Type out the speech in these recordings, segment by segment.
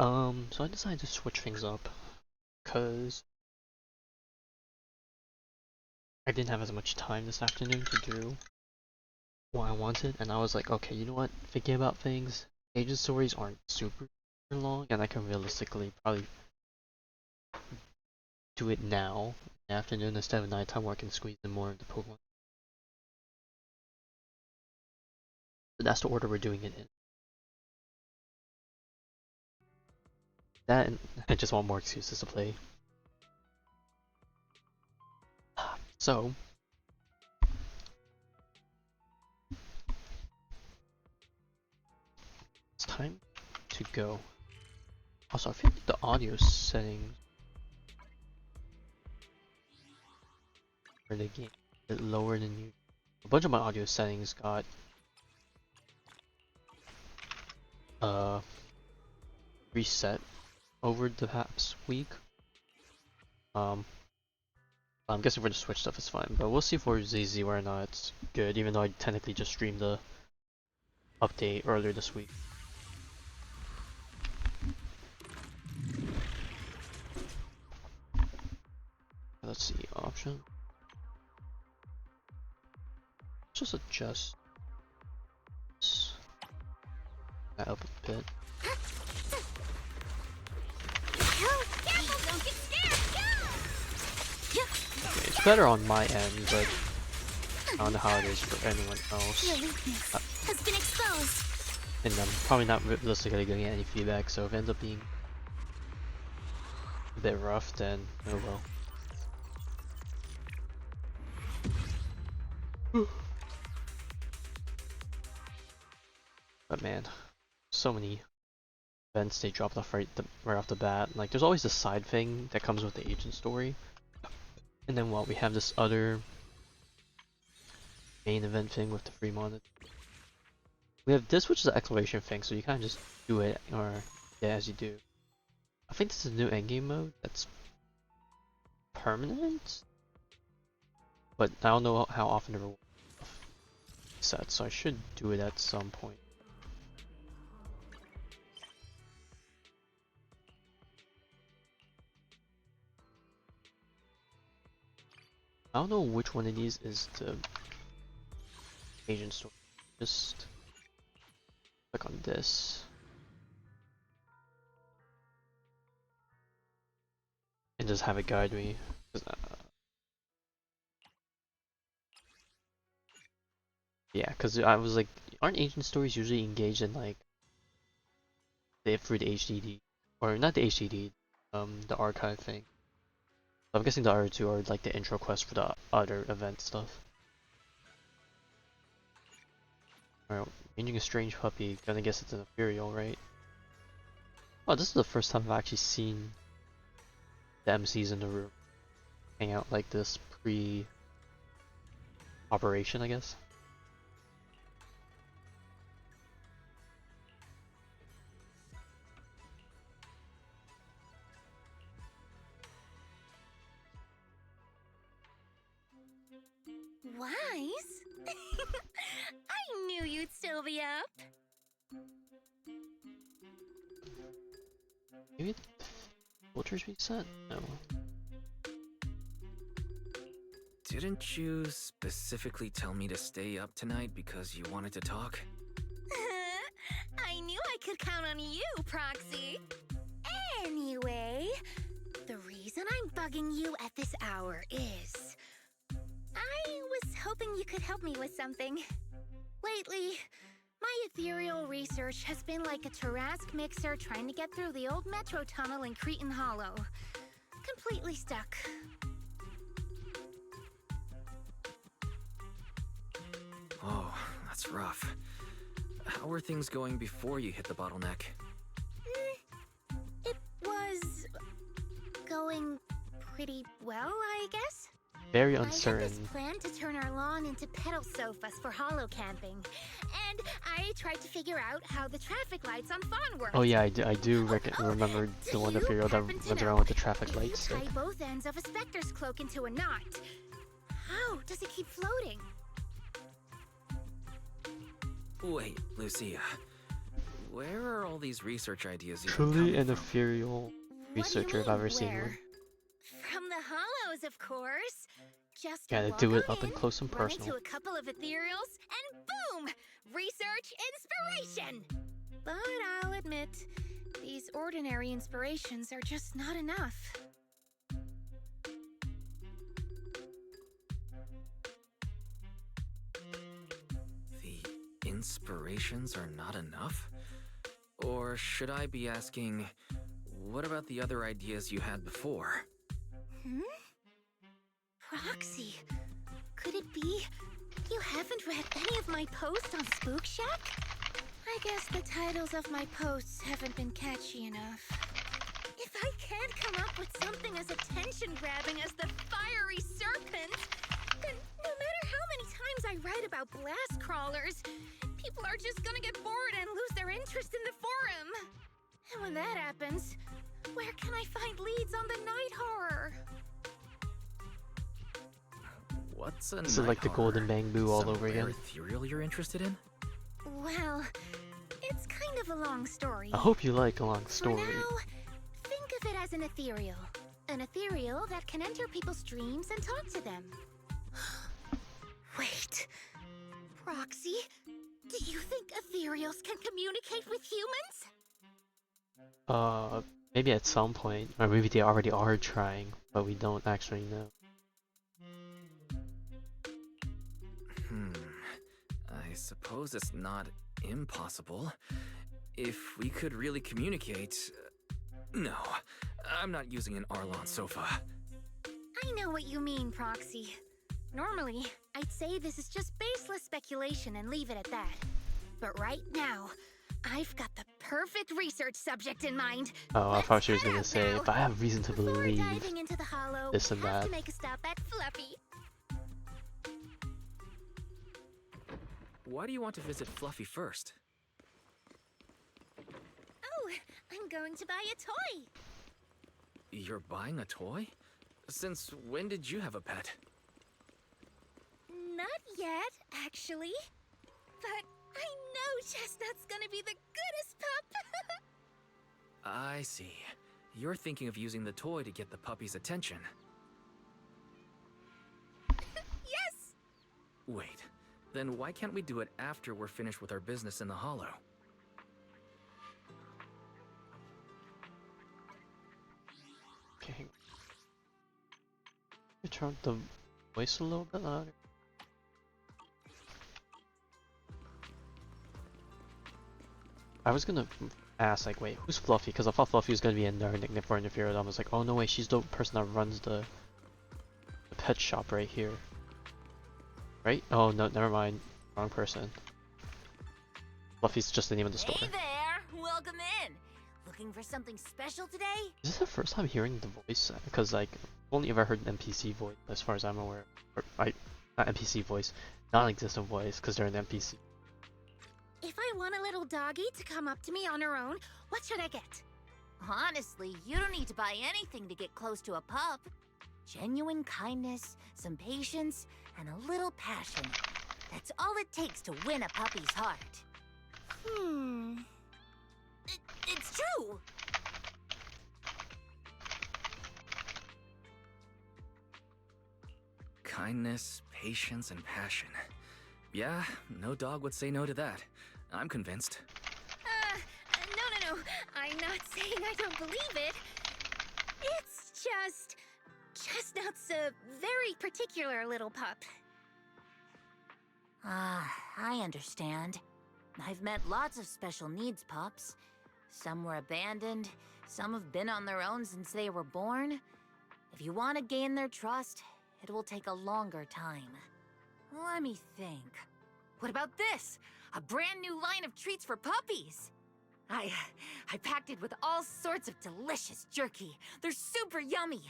So I decided to switch things up because I didn't have as much time this afternoon to do what I wanted, and I was like, okay, you know what? Thinking about things, agent stories aren't super long, and I can realistically probably do it now in the afternoon instead of nighttime where I can squeeze in more of the Pokemon. So that's the order we're doing it in. That and I just want more excuses to play. So it's time to go. Also, I feel like the audio settings for the game a bit lower than usual. A bunch of my audio settings got reset over the past week. I'm guessing for the Switch stuff it's fine, but we'll see for ZZ whether or not it's good, even though I technically just streamed the update earlier this week. Let's see, option. Just adjust that up a bit. Okay, it's better on my end, but I don't know how it is for anyone else. Has been exposed. And I'm probably not realistically going to get any feedback, so if it ends up being a bit rough, then oh well. But man, so many events they dropped off right off the bat. Like, there's always the side thing that comes with the agent story, and then we have this other main event thing with the free mod. We have this, which is the exploration thing, so you kind of just do it or yeah, as you do. I think this is a new endgame mode that's permanent, but I don't know how often the reward sets, so I should do it at some point. I don't know which one of these is the agent story. Just click on this. And just have it guide me. Yeah, because I was like, aren't agent stories usually engaged in like through the HDD, or not the HDD, the archive thing. So I'm guessing the other two are like the intro quest for the other event stuff. Alright, ranging a strange puppy. Gonna guess it's an ethereal, right? Oh, this is the first time I've actually seen the MCs in the room hang out like this pre-operation, I guess. Wise? I knew you'd still be up. Maybe the filters reset? No. Didn't you specifically tell me to stay up tonight because you wanted to talk? I knew I could count on you, Proxy. Anyway, the reason I'm bugging you at this hour is I was hoping you could help me with something. Lately, my ethereal research has been like a Tarrasque mixer trying to get through the old metro tunnel in Cretan Hollow. Completely stuck. Oh, that's rough. How were things going before you hit the bottleneck? It was going pretty well, I guess. Very I had this uncertain. plan to turn our lawn into pedal sofas for hollow camping, and I tried to figure out how the traffic lights on Fawn worked. Oh yeah, I do remember the one ethereal that runs around with the traffic lights. Tie both ends of a specter's cloak into a knot. How does it keep floating? Wait, Lucia. Where are all these research ideas even Truly coming an from? ethereal What do you researcher if mean, I've ever seen where? one. From the hollows, of course. Just Gotta log do it on up and in, close and run personal. into a couple of ethereals, and boom! Research inspiration! But I'll admit, these ordinary inspirations are just not enough. The inspirations are not enough? Or should I be asking, what about the other ideas you had before? Hmm? Proxy, could it be you haven't read any of my posts on Spook Shack? I guess the titles of my posts haven't been catchy enough. If I can't come up with something as attention-grabbing as the fiery serpent, then no matter how many times I write about blast crawlers, people are just gonna get bored and lose their interest in the forum. And when that happens, where can I find leads on the night horror? What's a This is night like the horror? Golden Bamboo all Some over rare again. ethereal you're interested in? Well, it's kind of a long story. I hope you like a long For story. now, think of it as an ethereal. An ethereal that can enter people's dreams and talk to them. Wait. Proxy, do you think ethereals can communicate with humans? Maybe at some point, or maybe they already are trying, but we don't actually know. I suppose it's not impossible. If we could really communicate... no, I'm not using an Arlon sofa. I know what you mean, Proxy. Normally, I'd say this is just baseless speculation and leave it at that. But right now, I've got the perfect research subject in mind. Oh, I thought she was gonna Let's say, head out if I have reason to Before believe diving into the hollow, this and we have that. to make a stop at Fluffy. Why do you want to visit Fluffy first? Oh, I'm going to buy a toy. You're buying a toy? Since when did you have a pet? Not yet, actually. But I know Chestnut's gonna be the goodest pup. I see. You're thinking of using the toy to get the puppy's attention. Yes! Wait, then why can't we do it after we're finished with our business in the Hollow? Okay. You turn the voice a little bit louder. I was gonna ask, like, wait, who's Fluffy? Because I thought Fluffy was gonna be in there for interference. I was like, oh no way, she's the person that runs the pet shop right here. Right? Oh no, never mind. Wrong person. Fluffy's just the name of the store. Hey there! Welcome in! Looking for something special today? Is this the first time hearing the voice? Because, like, I've only ever heard an NPC voice, as far as I'm aware. Or, not NPC voice, non-existent voice, because they're an NPC. If I want a little doggy to come up to me on her own, what should I get? Honestly, you don't need to buy anything to get close to a pup. Genuine kindness, some patience, and a little passion. That's all it takes to win a puppy's heart. It's true! Kindness, patience, and passion. Yeah, no dog would say no to that. I'm convinced. No. I'm not saying I don't believe it. It's just... Chestnut's a very particular little pup. Ah, I understand. I've met lots of special needs pups. Some were abandoned, some have been on their own since they were born. If you want to gain their trust, it will take a longer time. Let me think. What about this? A brand new line of treats for puppies! I packed it with all sorts of delicious jerky. They're super yummy.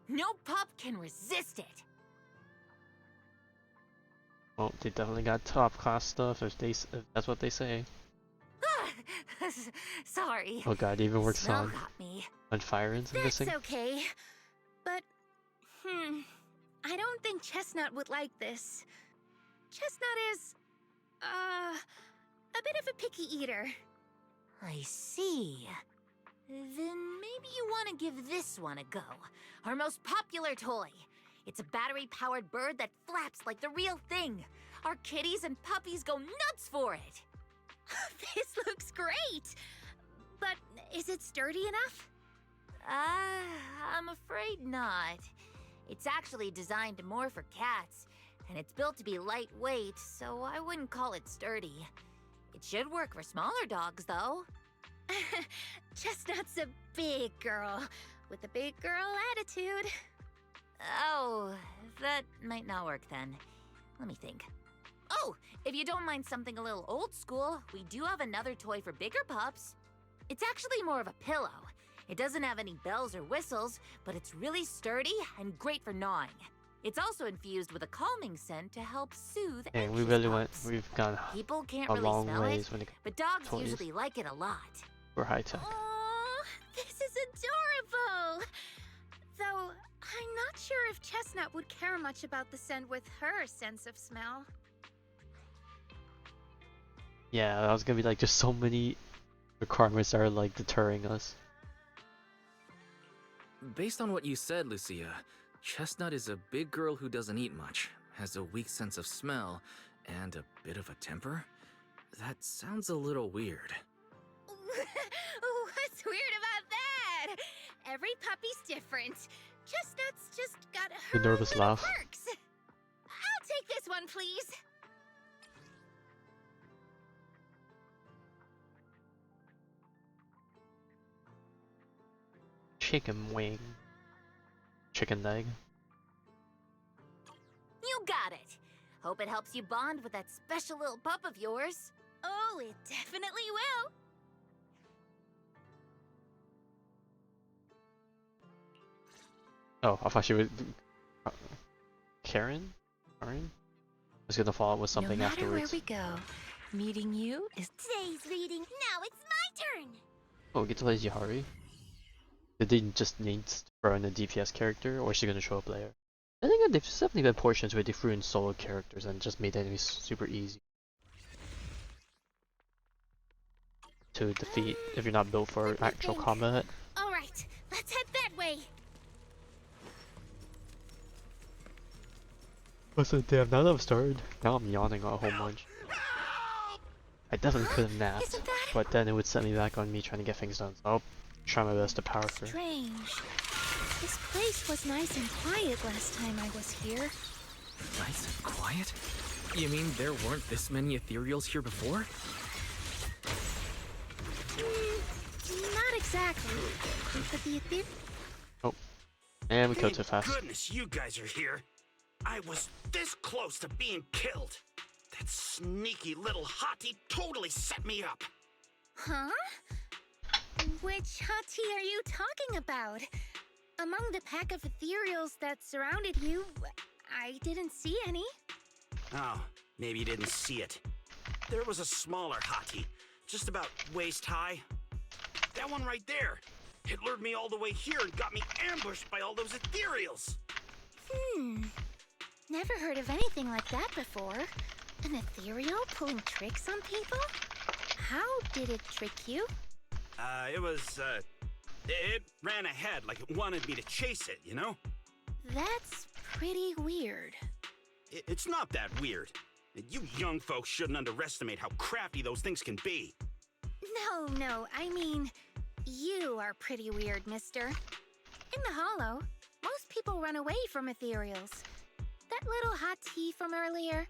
No pup can resist it. Oh, they definitely got top class stuff if that's what they say. Sorry. Oh god, it even works Smell on got me. fire and That's missing. okay. But, I don't think Chestnut would like this. Chestnut is, a bit of a picky eater. I see. Then maybe you want to give this one a go. Our most popular toy. It's a battery-powered bird that flaps like the real thing. Our kitties and puppies go nuts for it. This looks great! But is it sturdy enough? I'm afraid not. It's actually designed more for cats, and it's built to be lightweight, so I wouldn't call it sturdy. It should work for smaller dogs, though. Chestnut's a big girl with a big girl attitude. Oh, that might not work then. Let me think. Oh, if you don't mind something a little old school, we do have another toy for bigger pups. It's actually more of a pillow. It doesn't have any bells or whistles, but it's really sturdy and great for gnawing. It's also infused with a calming scent to help soothe And we anxious really went. pups. We've gone People can't a really long smell ways it, when it but dogs toys. usually like it a lot. we're high tech. Oh, this is adorable! Though, I'm not sure if Chestnut would care much about the scent with her sense of smell. Yeah, I was gonna be like, just so many requirements that are like deterring us. Based on what you said, Lucia, Chestnut is a big girl who doesn't eat much, has a weak sense of smell, and a bit of a temper? That sounds a little weird. What's weird about that? Every puppy's different. Chestnut's just got her The nervous little laugh. quirks. I'll take this one, please. Chicken wing. Chicken leg. You got it. Hope it helps you bond with that special little pup of yours. Oh, it definitely will. Oh, I thought she would. Karen? Karen? I was gonna follow up with something no matter afterwards. where we go, meeting you is... Today's reading. Now it's my turn. Oh, we get to play Zihari? Did they just need to throw in a DPS character, or is she gonna show up later? I think there's definitely been portions where they threw in solo characters and just made enemies super easy to defeat if you're not built for Let me actual think. combat. All right, let's head that way. Listen, damn, now that I've started, now I'm yawning a whole bunch. I definitely could have napped, Isn't that but then it would set me back on me trying to get things done, so I'll try my best to power through. strange? This place was nice and quiet last time I was here. Nice and quiet? You mean there weren't this many ethereals here before? Not exactly. But the And we killed too Thank fast. goodness you guys are here. I was this close to being killed. That sneaky little hottie totally set me up. Huh? Which hottie are you talking about? Among the pack of ethereals that surrounded you, I didn't see any. Oh, maybe you didn't see it. There was a smaller hottie, just about waist high. That one right there. It lured me all the way here and got me ambushed by all those ethereals. Never heard of anything like that before. An ethereal pulling tricks on people? How did it trick you? It ran ahead like it wanted me to chase it, you know? That's pretty weird. It's not that weird. You young folks shouldn't underestimate how crafty those things can be. No, I mean, you are pretty weird, mister. In the Hollow, most people run away from ethereals. That little hot tea from earlier,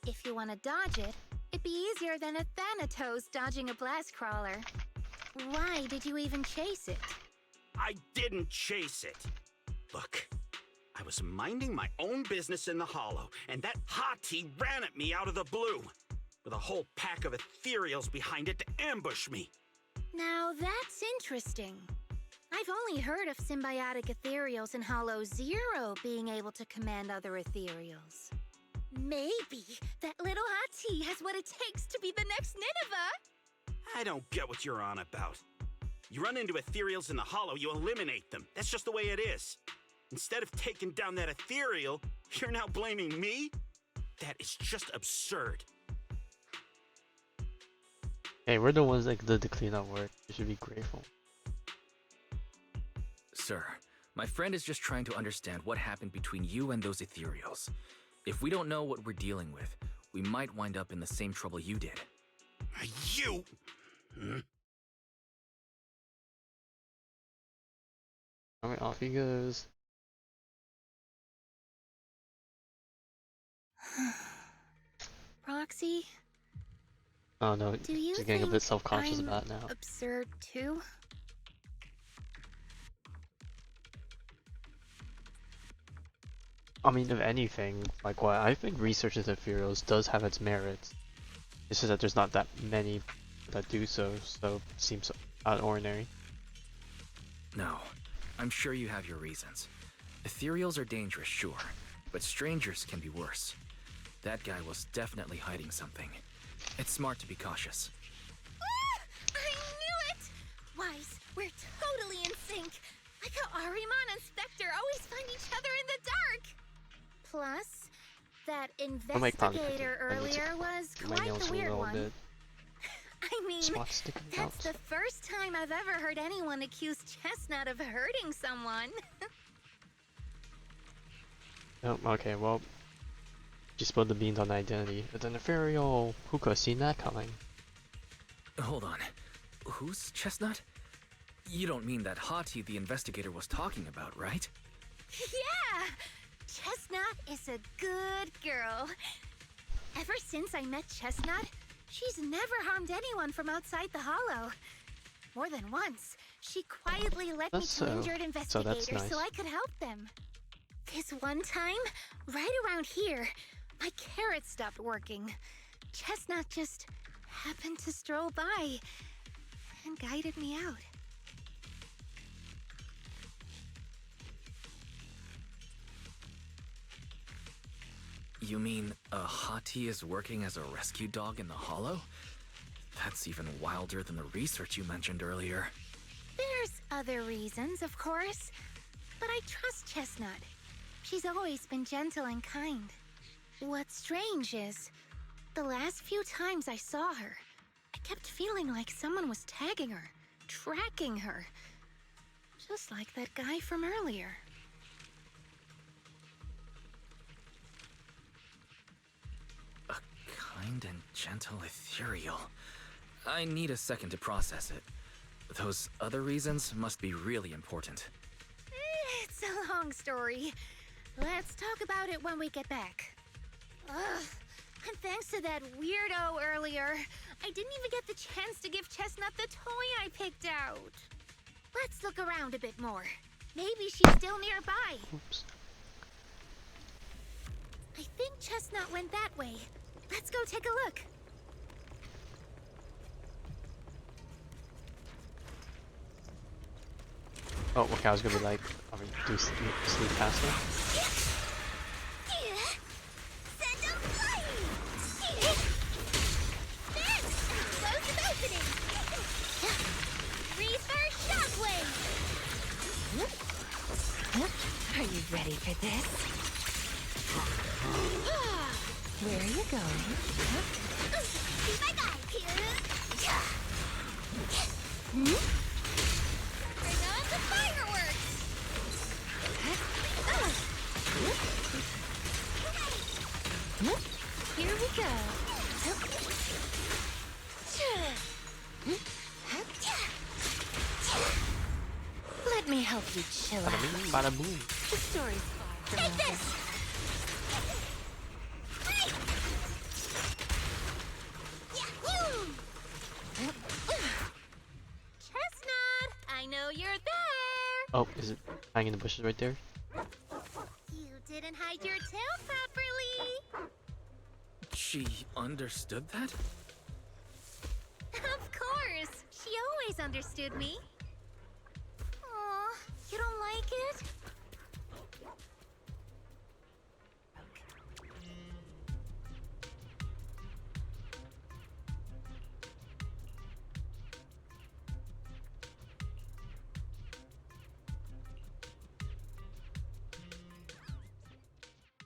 if you want to dodge it, it'd be easier than a Thanatos dodging a blast crawler. Why did you even chase it? I didn't chase it. Look, I was minding my own business in the Hollow, and that hottie ran at me out of the blue, with a whole pack of ethereals behind it to ambush me. Now that's interesting. I've only heard of symbiotic ethereals in Hollow Zero being able to command other ethereals. Maybe that little hottie has what it takes to be the next Nineveh. I don't get what you're on about. You run into ethereals in the Hollow, you eliminate them. That's just the way it is. Instead of taking down that ethereal, you're now blaming me? That is just absurd. Hey, we're the ones that did the cleanup work. You should be grateful. Sir, my friend is just trying to understand what happened between you and those ethereals. If we don't know what we're dealing with, we might wind up in the same trouble you did. You? Hmm? Alright, off he goes. Roxy, Oh no, do you she's getting a think bit self-conscious I'm about it now. absurd too? I mean, if anything, like what I think research into ethereals does have its merits. It's just that there's not that many that do so, so it seems out of ordinary. No, I'm sure you have your reasons. Ethereals are dangerous, sure, but strangers can be worse. That guy was definitely hiding something. It's smart to be cautious. Ah, I knew it! Wise, we're totally in sync. Like how Ahriman and Spectre always find each other in the dark. Plus, that I might probably investigator earlier was my quite nails the a weird little one. bit. I mean, Spots sticking out. that's the first time I've ever heard anyone accuse Chestnut of hurting someone. Oh, okay, well, she spilled the beans on the identity. It's an ethereal. Who could have seen that coming? Hold on. Who's Chestnut? You don't mean that Hati the investigator was talking about, right? Yeah! Chestnut is a good girl. Ever since I met Chestnut, she's never harmed anyone from outside the Hollow. More than once, she quietly led me That's to injured that's investigators nice. so I could help them. This one time, right around here, my carrot stopped working. Chestnut just happened to stroll by and guided me out. You mean Hati is working as a rescue dog in the Hollow? That's even wilder than the research you mentioned earlier. There's other reasons, of course, but I trust Chestnut. She's always been gentle and kind. What's strange is, the last few times I saw her, I kept feeling like someone was tagging her, tracking her. Just like that guy from earlier. A kind and gentle ethereal. I need a second to process it. Those other reasons must be really important. It's a long story. Let's talk about it when we get back. Ugh. And thanks to that weirdo earlier, I didn't even get the chance to give Chestnut the toy I picked out. Let's look around a bit more. Maybe she's still nearby. Oops. I think Chestnut went that way. Let's go take a look. Oh, okay, I was gonna be like, I mean, do sleep past her? Send 'em flying! There! Explosive opening! Reaper shockwave! Are you ready for this? Where are you going? Be my guide here! Bring on the fireworks! Here we go. Let me help you chill Bada out. bing, bada boom. The story's far from Take over. this! Chestnut, I know you're there. Oh, is it hanging in the bushes right there? You didn't hide your tail properly. She understood that? Of course. She always understood me. Aw, you don't like it?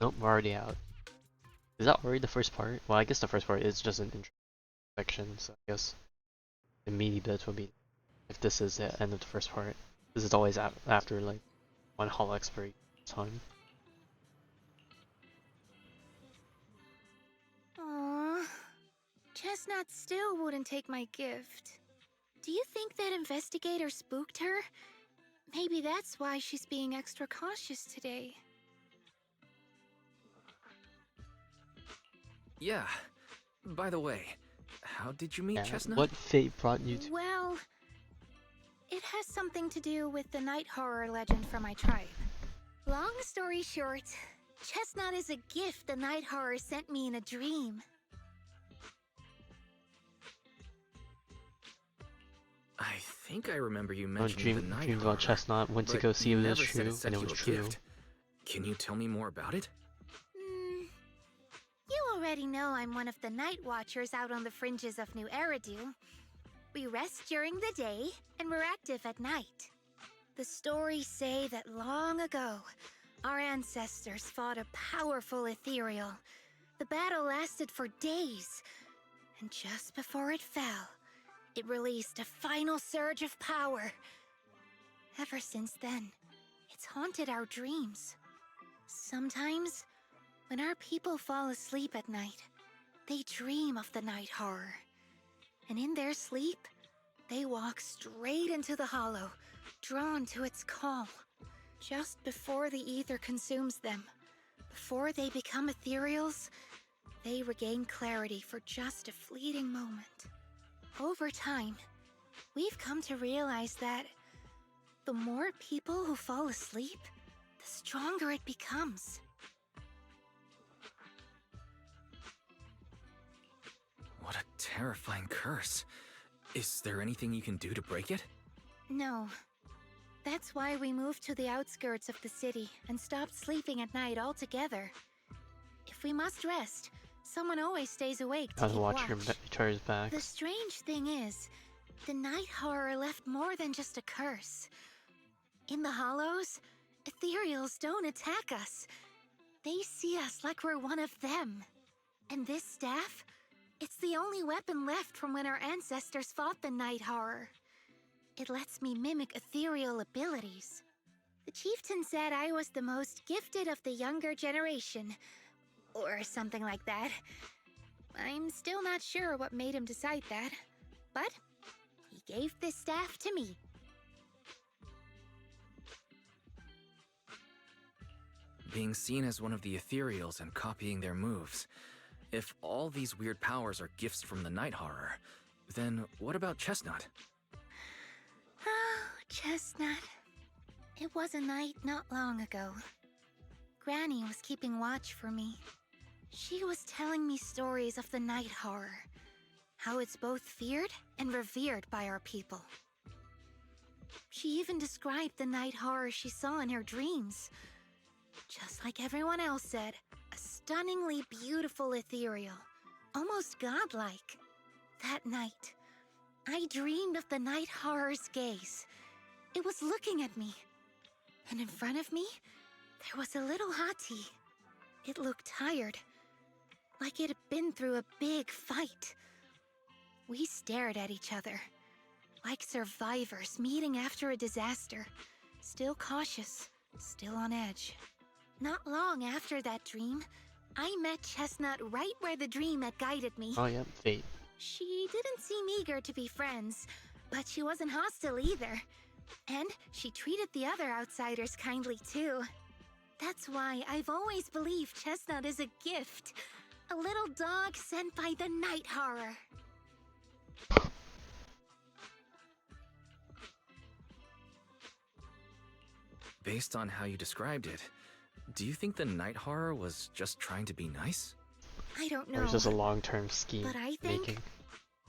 Nope, we're already out. Is that already the first part? Well, I guess the first part is just an intro section, so I guess the meaty bits would be if this is the end of the first part. This is always after like one holo expiration time. Aww. Chestnut still wouldn't take my gift. Do you think that investigator spooked her? Maybe that's why she's being extra cautious today. Yeah. By the way, how did you meet Yeah, Chestnut? what fate brought you to? Well, it has something to do with the night horror legend from my tribe. Long story short, Chestnut is a gift the night horror sent me in a dream. I think I remember you Oh, mentioning the night dreamed horror, about Chestnut, went to but go see you if it was never said true, sent and it you was a true. gift. Can you tell me more about it? You already know I'm one of the night watchers out on the fringes of New Eridu. We rest during the day, and we're active at night. The stories say that long ago, our ancestors fought a powerful ethereal. The battle lasted for days, and just before it fell, it released a final surge of power. Ever since then, it's haunted our dreams. Sometimes, when our people fall asleep at night, they dream of the night horror. And in their sleep, they walk straight into the hollow, drawn to its call. Just before the ether consumes them, before they become ethereals, they regain clarity for just a fleeting moment. Over time, we've come to realize that the more people who fall asleep, the stronger it becomes. What a terrifying curse. Is there anything you can do to break it? No. That's why we moved to the outskirts of the city and stopped sleeping at night altogether. If we must rest, someone always stays awake to I was keep watching watch. Char's back. The strange thing is, the night horror left more than just a curse. In the hollows, ethereals don't attack us. They see us like we're one of them. And this staff, it's the only weapon left from when our ancestors fought the night horror. It lets me mimic ethereal abilities. The chieftain said I was the most gifted of the younger generation, or something like that. I'm still not sure what made him decide that, but he gave this staff to me. Being seen as one of the ethereals and copying their moves. If all these weird powers are gifts from the night horror, then what about Chestnut? Oh, Chestnut. It was a night not long ago. Granny was keeping watch for me. She was telling me stories of the night horror, how it's both feared and revered by our people. She even described the night horror she saw in her dreams. Just like everyone else said, a stunningly beautiful ethereal, almost godlike. That night, I dreamed of the night horror's gaze. It was looking at me. And in front of me, there was a little hottie. It looked tired, like it had been through a big fight. We stared at each other, like survivors meeting after a disaster, still cautious, still on edge. Not long after that dream, I met Chestnut right where the dream had guided me. Oh yeah, fate. She didn't seem eager to be friends, but she wasn't hostile either. And she treated the other outsiders kindly too. That's why I've always believed Chestnut is a gift. A little dog sent by the night horror. Based on how you described it, do you think the night horror was just trying to be nice? I don't know. Or it's just a long-term scheme But I think making.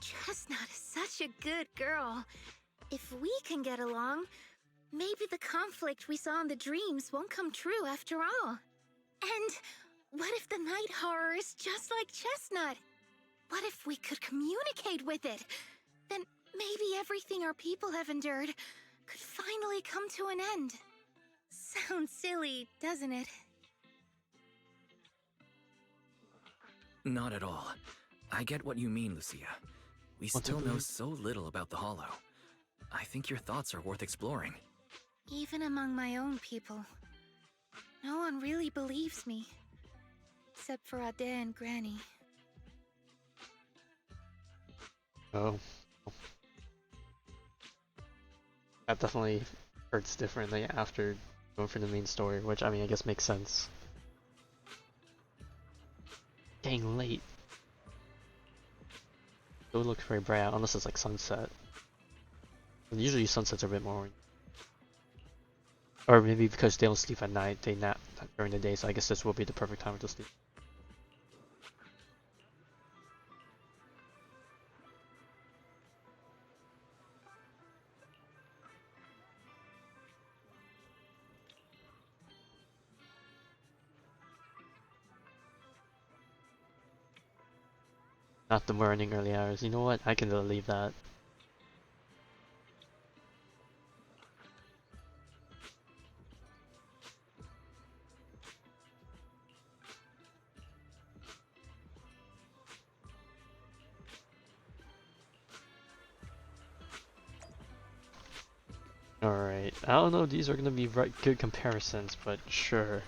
Chestnut is such a good girl. If we can get along, maybe the conflict we saw in the dreams won't come true after all. And what if the night horror is just like Chestnut? What if we could communicate with it? Then maybe everything our people have endured could finally come to an end. Sounds silly, doesn't it? Not at all. I get what you mean, Lucia. We Want to still know believe? so little about the Hollow. I think your thoughts are worth exploring. Even among my own people, no one really believes me. Except for Ade and Granny. Oh, that definitely hurts differently after going for the main story, which I mean I guess makes sense. Getting late. It looks very bright out unless it's like sunset. And usually sunsets are a bit more. Or maybe because they don't sleep at night, they nap during the day, so I guess this will be the perfect time to sleep. Not the morning early hours. You know what? I can leave that. Alright. I don't know, these are gonna be right good comparisons, but sure.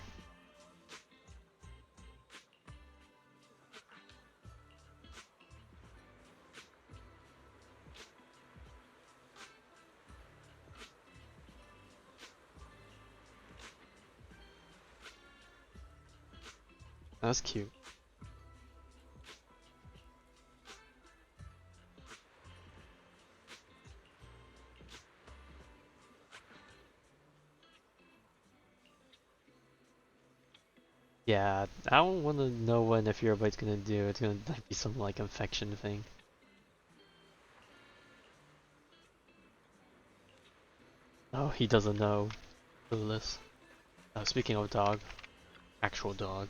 That's cute. Yeah, I don't want to know what Nephirabyte's gonna do. It's gonna be some like infection thing. Oh, he doesn't know. Clueless. Speaking of dog, actual dog.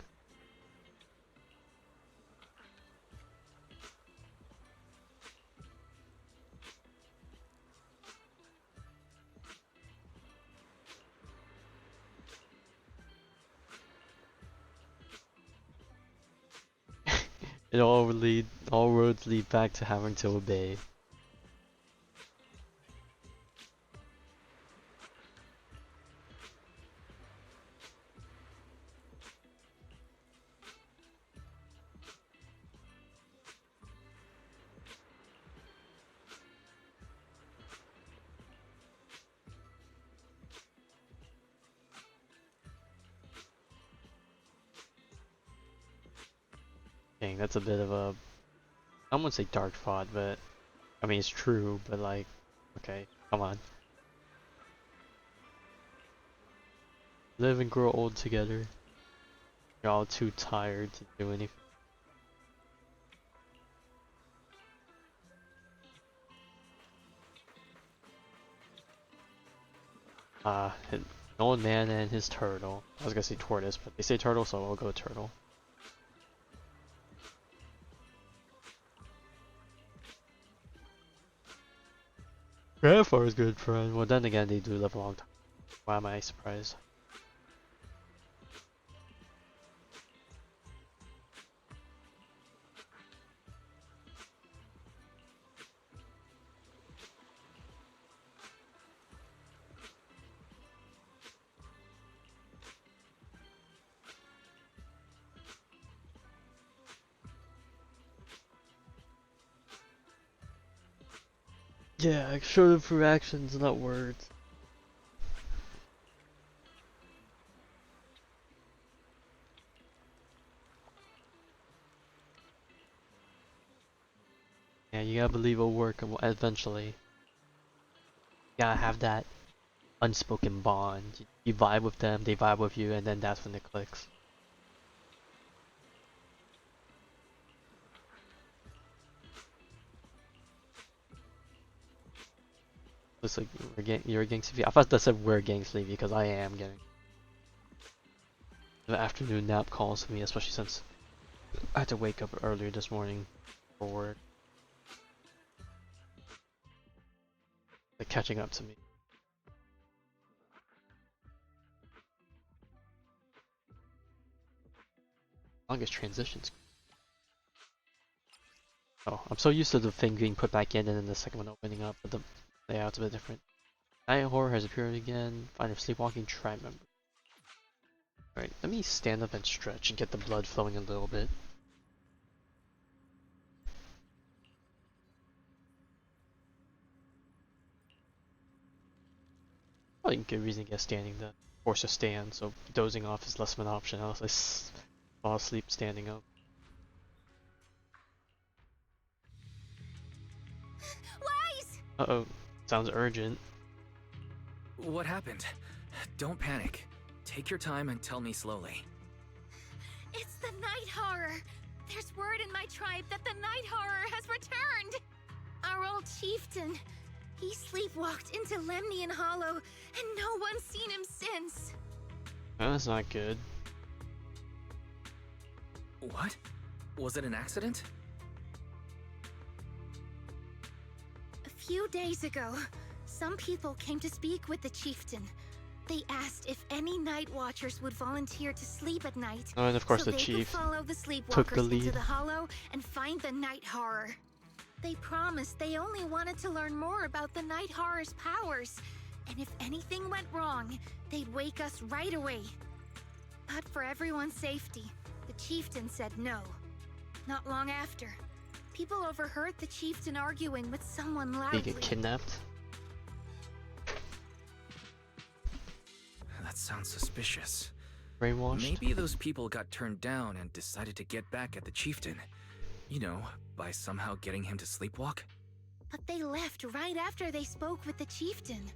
All roads lead back to having to obey. Dang, that's a bit of a, I wouldn't say dark thought, but I mean it's true, but like, okay, come on. Live and grow old together. You're all too tired to do anything. An old man and his turtle. I was gonna say tortoise, but they say turtle, so I'll go turtle. Grandfather's good friend. Well, then again, they do live a long time. Why am I surprised? Yeah, I show them through actions, not words. Yeah, you gotta believe it'll work eventually. You gotta have that unspoken bond. You vibe with them, they vibe with you, and then that's when it clicks. Looks like you're a gang sleepy. I thought that said we're gang sleepy because I am getting. The afternoon nap calls for me, especially since I had to wake up earlier this morning for work. Like catching up to me. Longest transitions. Oh, I'm so used to the thing being put back in and then the second one opening up, but the layout's a bit different. Night horror has appeared again. Find a sleepwalking tribe member. Alright, let me stand up and stretch and get the blood flowing a little bit. Probably a good reason to get standing then. Force a stand, so dozing off is less of an option unless I fall asleep standing up. Wise! Uh-oh, sounds urgent. What happened? Don't panic. Take your time and tell me slowly. It's the night horror. There's word in my tribe that the night horror has returned. Our old chieftain. He sleepwalked into Lemnian Hollow, and no one's seen him since. That's not good. What? Was it an accident? A few days ago, some people came to speak with the chieftain. They asked if any night watchers would volunteer to sleep at night. Oh, and of course so the they chief could follow the took sleepwalkers the lead. into the hollow and find the night horror. They promised they only wanted to learn more about the night horror's powers, and if anything went wrong, they'd wake us right away. But for everyone's safety, the chieftain said no. Not long after, people overheard the chieftain arguing with someone Did loudly. he get kidnapped? That sounds suspicious. Brainwashed? Maybe those people got turned down and decided to get back at the chieftain. You know, by somehow getting him to sleepwalk? But they left right after they spoke with the chieftain.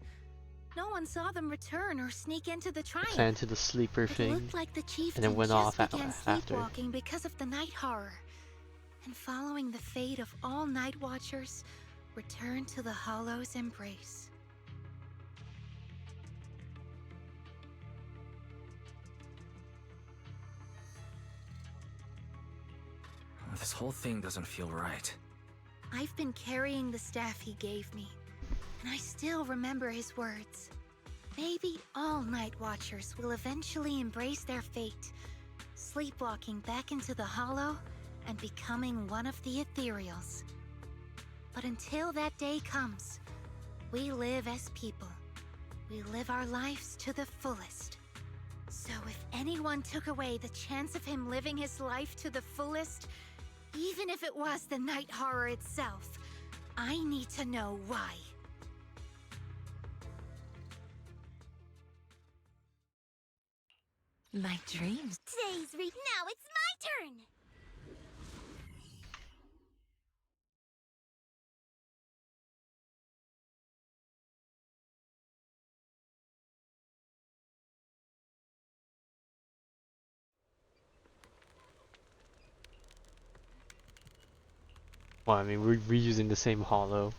No one saw them return or sneak into the tribe. Plan to the sleeper It thing. looked like the chieftain then went just off began after. sleepwalking because of the night horror. And following the fate of all night watchers, returned to the Hollow's embrace. This whole thing doesn't feel right. I've been carrying the staff he gave me, and I still remember his words. Maybe all night watchers will eventually embrace their fate, sleepwalking back into the hollow and becoming one of the ethereals. But until that day comes, we live as people. We live our lives to the fullest. So if anyone took away the chance of him living his life to the fullest, even if it was the night horror itself, I need to know why. My dreams. Today's now it's my turn! Well, I mean, we're reusing the same hollow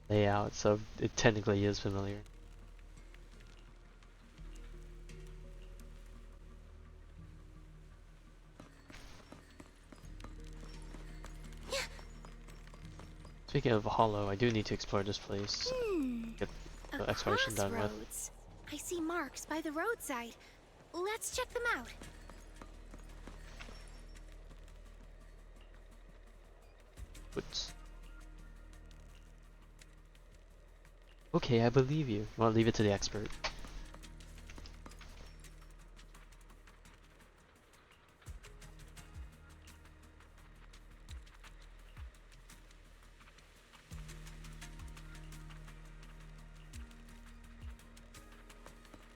layout, so it technically is familiar. Speaking of hollow, I do need to explore this place. Get the A exploration done with. crossroads. I see marks by the roadside. Let's check them out. Whoops. Okay, I believe you. Well, leave it to the expert.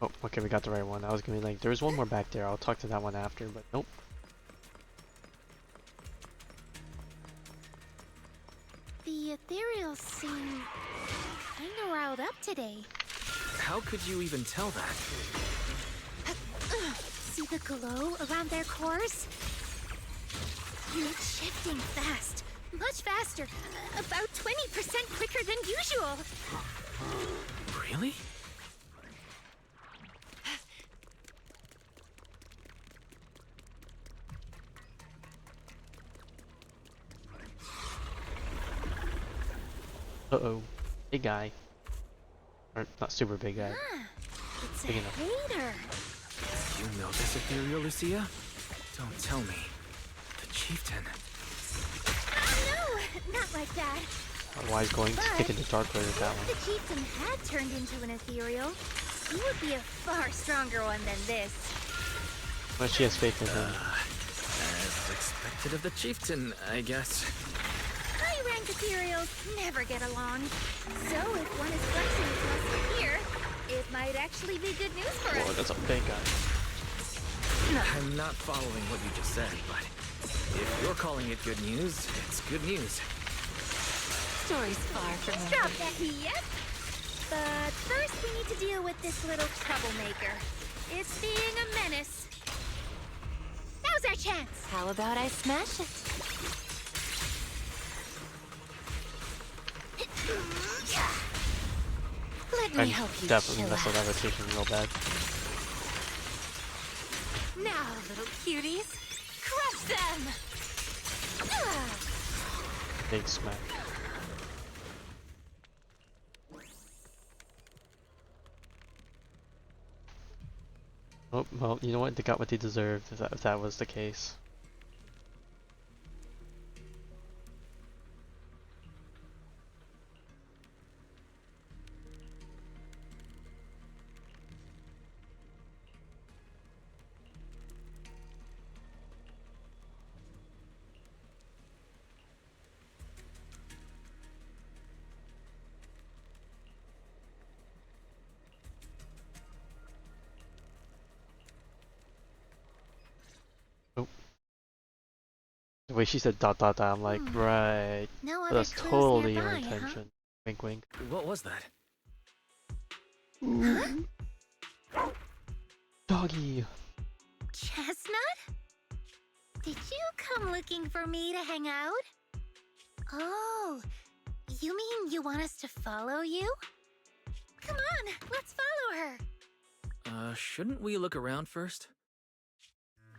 Oh, okay, we got the right one. I was gonna be like, there's one more back there. I'll talk to that one after, but nope. The ethereals seem kinda riled up today. How could you even tell that? See the glow around their cores? It's shifting fast. Much faster. About 20% quicker than usual. Really? Uh-oh. Big guy. Or, not super big guy. It's Big a enough. hater. You know this ethereal, Lucia? Don't tell me. The chieftain. Oh no! not like that. Otherwise, going to But kick in the dark road with that if one. the chieftain had turned into an ethereal, he would be a far stronger one than this. But she has faith in him. As expected of the chieftain, I guess. High-ranked ethereals never get along. So if one is flexing with us here, it might actually be good news for Whoa, us. that's a big guy. I'm not following what you just said, but if you're calling it good news, it's good news. Story's far from over. Drop that yep. But first we need to deal with this little troublemaker. It's being a menace. Now's our chance. How about I smash it? Let me I'm help you definitely chill messed up out. that rotation real bad. Now, little cuties, crush them! Big smack. Oh, well, you know what? They got what they deserved, if that was the case. The way she said dot dot dot, I'm like, right. No other That's clues totally your nearby, intention. Wink wink. What was that? Doggy! Chestnut? Did you come looking for me to hang out? Oh, you mean you want us to follow you? Come on, let's follow her. Shouldn't we look around first?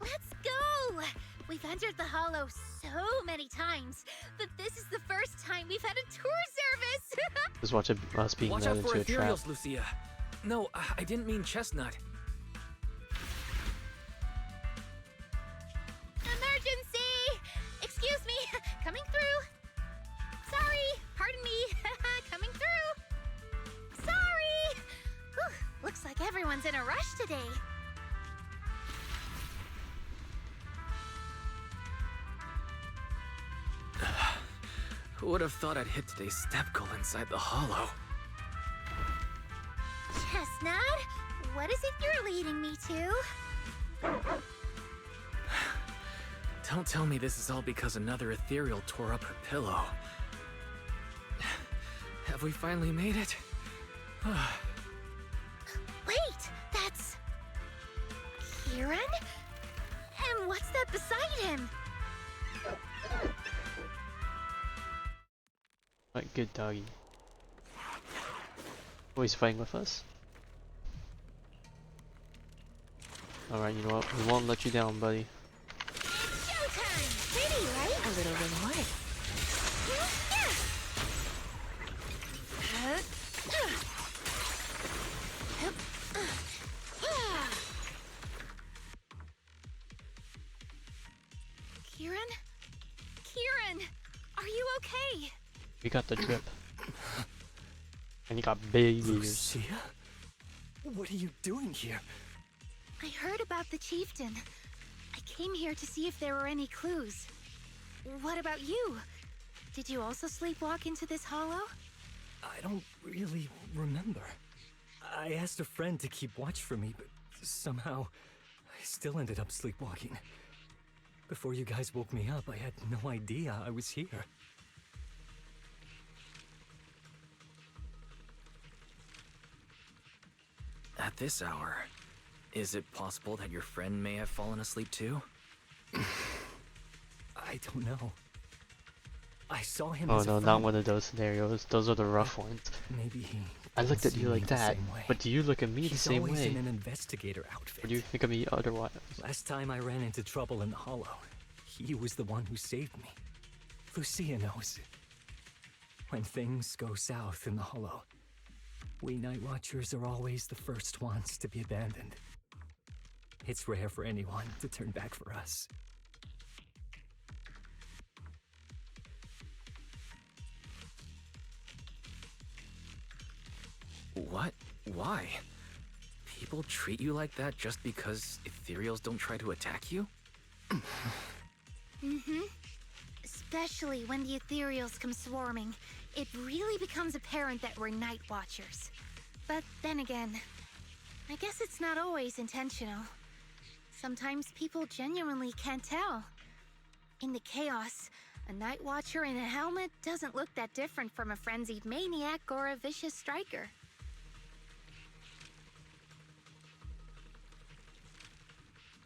Let's go! We've entered the Hollow so many times, but this is the first time we've had a tour service! Just watch us being Watch led out for into a trap. ethereals, Lucia. No, I didn't mean chestnut. Emergency! Excuse me, coming through. Sorry, pardon me, coming through. Sorry! Whew, looks like everyone's in a rush today. Who would have thought I'd hit today's step goal inside the hollow? Chestnut, what is it you're leading me to? Don't tell me this is all because another ethereal tore up her pillow. Have we finally made it? Wait, that's... Kieran? And what's that beside him? Right, good doggy. Always fighting with us. Alright, you know what? We won't let you down, buddy. Showtime! Pretty, right? A little reward. Kieran? Kieran! Are you okay? We got the drip. And you got big ears. Lucia? What are you doing here? I heard about the chieftain. I came here to see if there were any clues. What about you? Did you also sleepwalk into this hollow? I don't really remember. I asked a friend to keep watch for me, but somehow I still ended up sleepwalking. Before you guys woke me up, I had no idea I was here. At this hour, is it possible that your friend may have fallen asleep too? I don't know. I saw him Oh as a no, friend. not one of those scenarios. Those are the rough ones. Maybe he I looked doesn't at you see like me the that, same way. but do you look at me the He's same always way? in an investigator outfit. Or do you think of me otherwise? Last time I ran into trouble in the Hollow, he was the one who saved me. Lucia knows. When things go south in the Hollow, we Night Watchers are always the first ones to be abandoned. It's rare for anyone to turn back for us. What? Why? People treat you like that just because ethereals don't try to attack you? Mm-hmm. Especially when the ethereals come swarming, it really becomes apparent that we're Night Watchers. But then again, I guess it's not always intentional. Sometimes people genuinely can't tell. In the chaos, a Night Watcher in a helmet doesn't look that different from a frenzied maniac or a vicious striker.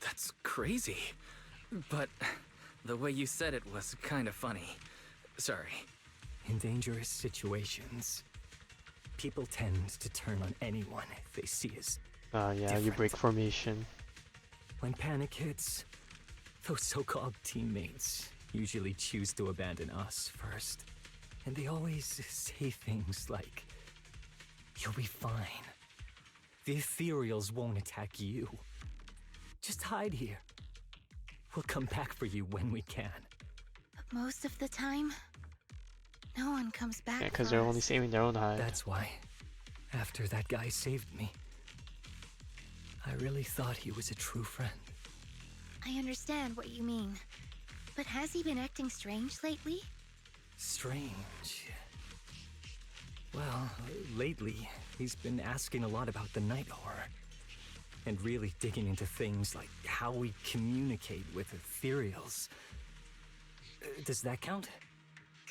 That's crazy. But the way you said it was kind of funny. Sorry. In dangerous situations, people tend to turn on anyone they see as Yeah, you different. break formation. When panic hits, those so-called teammates usually choose to abandon us first. And they always say things like, "You'll be fine. The ethereals won't attack you. Just hide here. We'll come back for you when we can." But most of the time, no one comes back. Yeah, because for they're us. only saving their own hide. That's why, after that guy saved me, I really thought he was a true friend. I understand what you mean. But has he been acting strange lately? Strange. Well, lately, he's been asking a lot about the night horror. And really digging into things like how we communicate with ethereals. Does that count?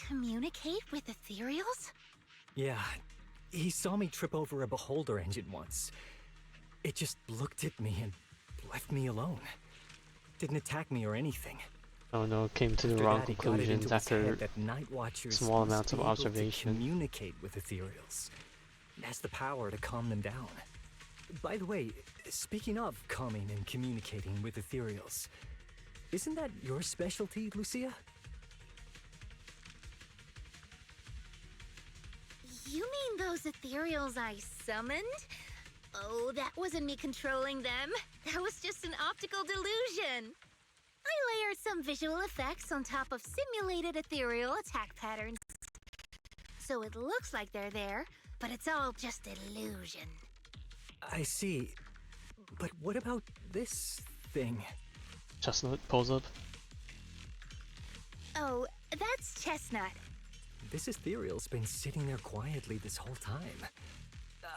Communicate with ethereals? Yeah, he saw me trip over a beholder engine once. It just looked at me and left me alone. Didn't attack me or anything. Oh no, came to the After wrong that, it got it conclusions into his after head that Night Watchers small must amounts of be able to observation. communicate with ethereals. It has the power to calm them down. By the way, speaking of calming and communicating with ethereals, isn't that your specialty, Lucia? You mean those ethereals I summoned? Oh, that wasn't me controlling them. That was just an optical delusion. I layered some visual effects on top of simulated ethereal attack patterns. So it looks like they're there, but it's all just illusion. I see. But what about this thing? Chestnut pulls up. Oh, that's Chestnut. This ethereal's been sitting there quietly this whole time.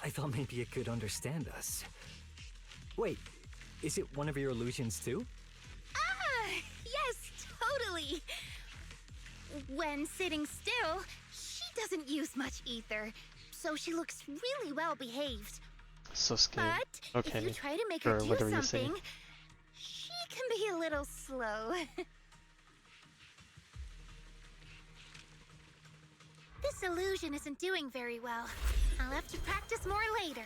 I thought maybe it could understand us. Wait, is it one of your illusions too? Ah, yes, totally. When sitting still, she doesn't use much ether, so she looks really well behaved. So scared. But Okay. if you try to make Sure, her do whatever you say. something, she can be a little slow. This illusion isn't doing very well. I'll have to practice more later.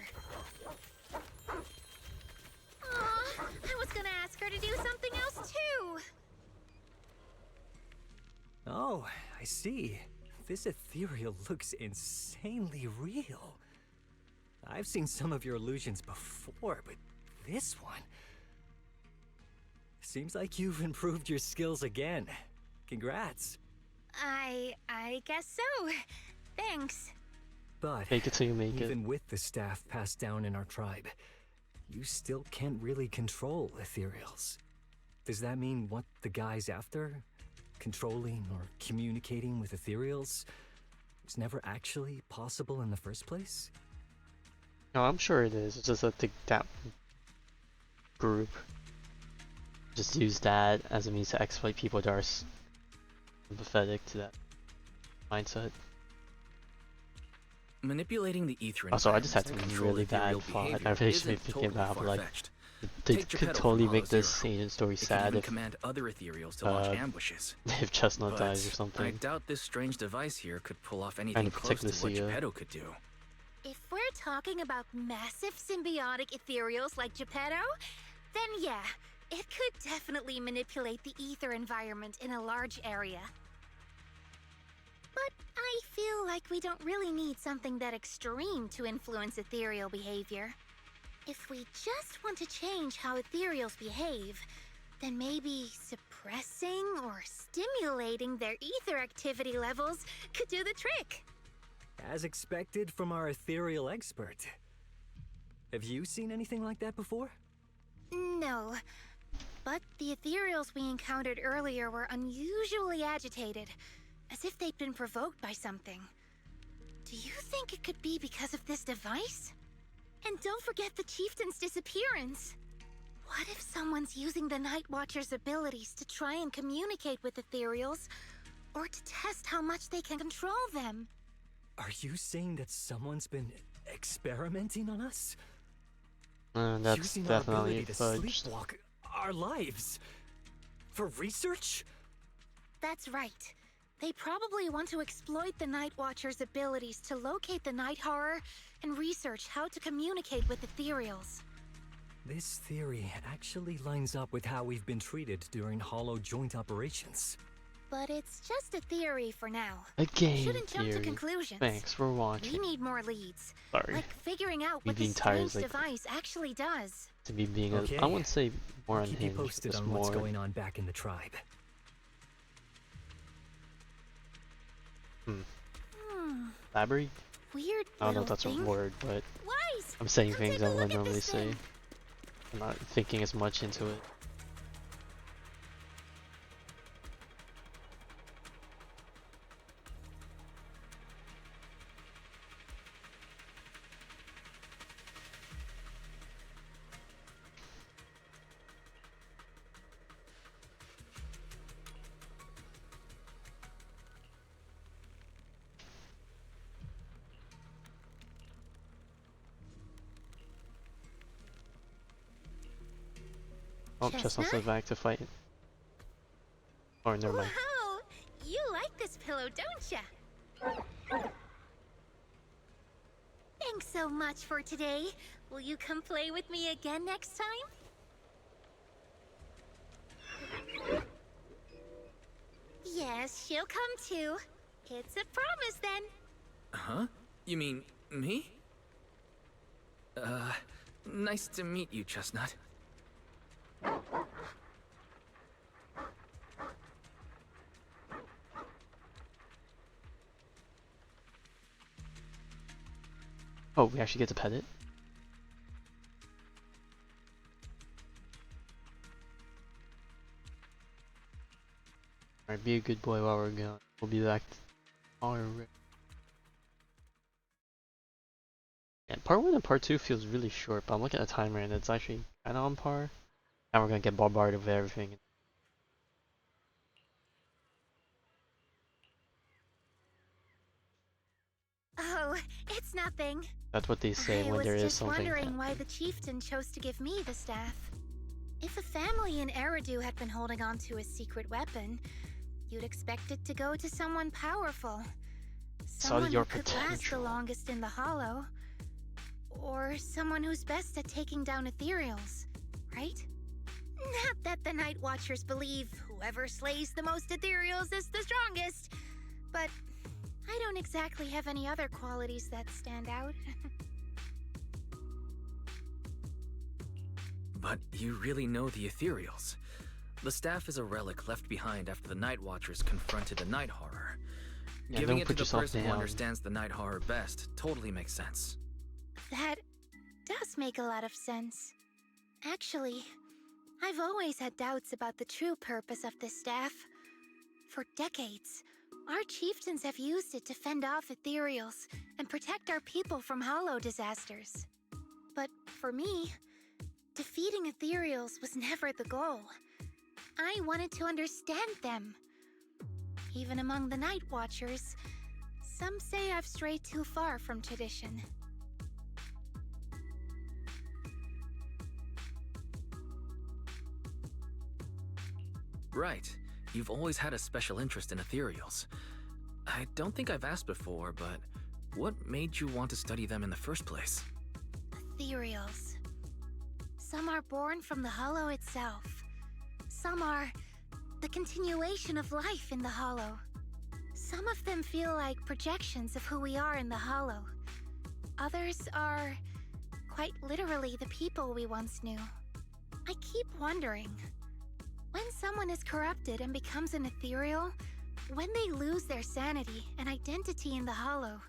Aw, I was gonna ask her to do something else too. Oh, I see. This ethereal looks insanely real. I've seen some of your illusions before, but this one... Seems like you've improved your skills again. Congrats. I guess so. Thanks. But Fake it till you make it. even with the staff passed down in our tribe, you still can't really control ethereals. Does that mean what the guy's after? Controlling or communicating with ethereals was never actually possible in the first place? No, I'm sure it is. It's just that that group just use that as a means to exploit people that are sympathetic to that mindset. Manipulating the ether Also, I just had environment to some control really bad ethereal thought. behavior I really should be isn't thinking totally about, but like, far-fetched. they Take could Geppetto totally from make Hollow this Zero. agent story It can sad even if command other ethereals to launch ambushes. if Chestnut dies or But I something. doubt this strange device here could pull off Trying anything to close protect to what Lucia. Geppetto could do. If we're talking about massive symbiotic ethereals like Geppetto, then yeah, it could definitely manipulate the ether environment in a large area. But I feel like we don't really need something that extreme to influence ethereal behavior. If we just want to change how ethereals behave, then maybe suppressing or stimulating their ether activity levels could do the trick. As expected from our ethereal expert. Have you seen anything like that before? No. But the ethereals we encountered earlier were unusually agitated, as if they'd been provoked by something. Do you think it could be because of this device? And don't forget the chieftain's disappearance. What if someone's using the Night Watcher's abilities to try and communicate with ethereals, or to test how much they can control them? Are you saying that someone's been experimenting on us? That's Using our definitely ability to fudged. sleepwalk our lives? For research? That's right. They probably want to exploit the Night Watcher's abilities to locate the Night Horror and research how to communicate with ethereals. This theory actually lines up with how we've been treated during Hollow joint operations. But it's just a theory for now. A game Shouldn't jump to theory. conclusions. Thanks for We watching. need more leads. Sorry. Like figuring out Me what being this tired strange is like- device actually does. To be being Okay. I wouldn't say more I'll keep you unhinged, posted just on more what's going on back in the tribe. elaborate. Weird I don't know little if that's thing. a word, but Wise! I'm saying Come things take I a look wouldn't at normally this say. thing. I'm not thinking as much into it. Oh, Chestnut's Chestnut? back to fight. Or never mind. Wow! You like this pillow, don't ya? Thanks so much for today. Will you come play with me again next time? Yes, she'll come too. It's a promise then. Huh? You mean me? Nice to meet you, Chestnut. Oh, we actually get to pet it? Alright, be a good boy while we're gone. We'll be back tomorrow. And part 1 and part 2 feels really short, but I'm looking at the timer and it's actually kinda on par. And we're gonna get bombarded with everything. Oh, it's nothing. That's what they say I when was there is just something. wondering why the chieftain chose to give me the staff. If a family in Eridu had been holding on to a secret weapon, you'd expect it to go to someone powerful. Someone your who could last the potential. longest in the Hollow. Or someone who's best at taking down ethereals, right? Not that the Night Watchers believe whoever slays the most ethereals is the strongest, but I don't exactly have any other qualities that stand out. But you really know the ethereals. The staff is a relic left behind after the Night Watchers confronted the Night Horror. Yeah, Giving don't it to put the yourself person who down. understands the Night Horror best totally makes sense. That does make a lot of sense. Actually, I've always had doubts about the true purpose of this staff. For decades, our chieftains have used it to fend off ethereals and protect our people from hollow disasters. But for me, defeating ethereals was never the goal. I wanted to understand them. Even among the Night Watchers, some say I've strayed too far from tradition. Right. You've always had a special interest in ethereals. I don't think I've asked before, but what made you want to study them in the first place? Ethereals. Some are born from the Hollow itself. Some are the continuation of life in the Hollow. Some of them feel like projections of who we are in the Hollow. Others are quite literally the people we once knew. I keep wondering, when someone is corrupted and becomes an ethereal, when they lose their sanity and identity in the Hollow,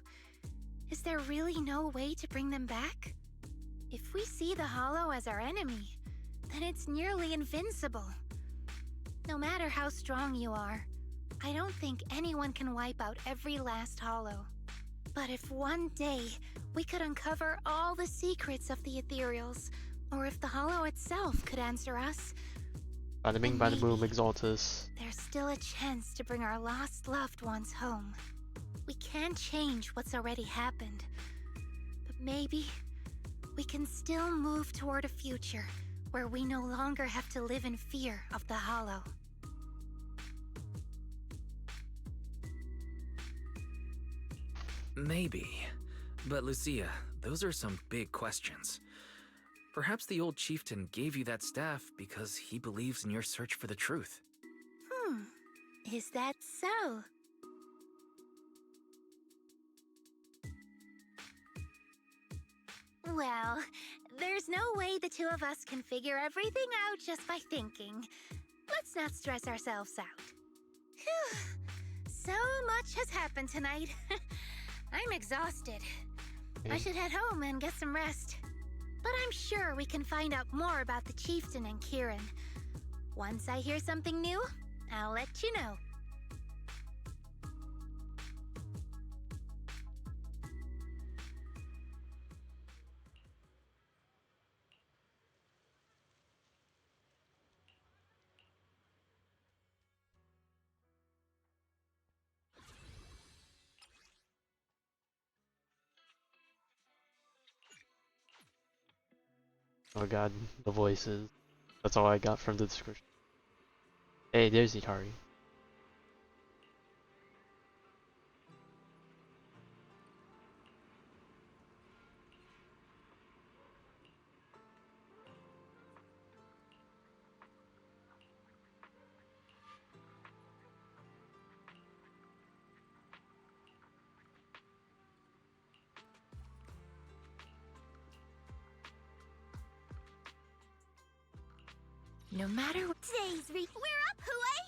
Is there really no way to bring them back? If we see the Hollow as our enemy, then it's nearly invincible. No matter how strong you are, I don't think anyone can wipe out every last Hollow. But if one day we could uncover all the secrets of the ethereals, or if the Hollow itself could answer us, Bada bing, bada boom, maybe Exaltus. there's still a chance to bring our lost loved ones home. We can't change what's already happened, but maybe we can still move toward a future where we no longer have to live in fear of the Hollow. Maybe. But Lucia, those are some big questions. Perhaps the old chieftain gave you that staff because he believes in your search for the truth. Is that so? Well, there's no way the two of us can figure everything out just by thinking. Let's not stress ourselves out. Phew. So much has happened tonight. I'm exhausted. I should head home and get some rest. But I'm sure we can find out more about the chieftain and Kieran. Once I hear something new, I'll let you know. Oh god, the voices. That's all I got from the description. Hey, there's Itari. No matter what. We're up, Hooey!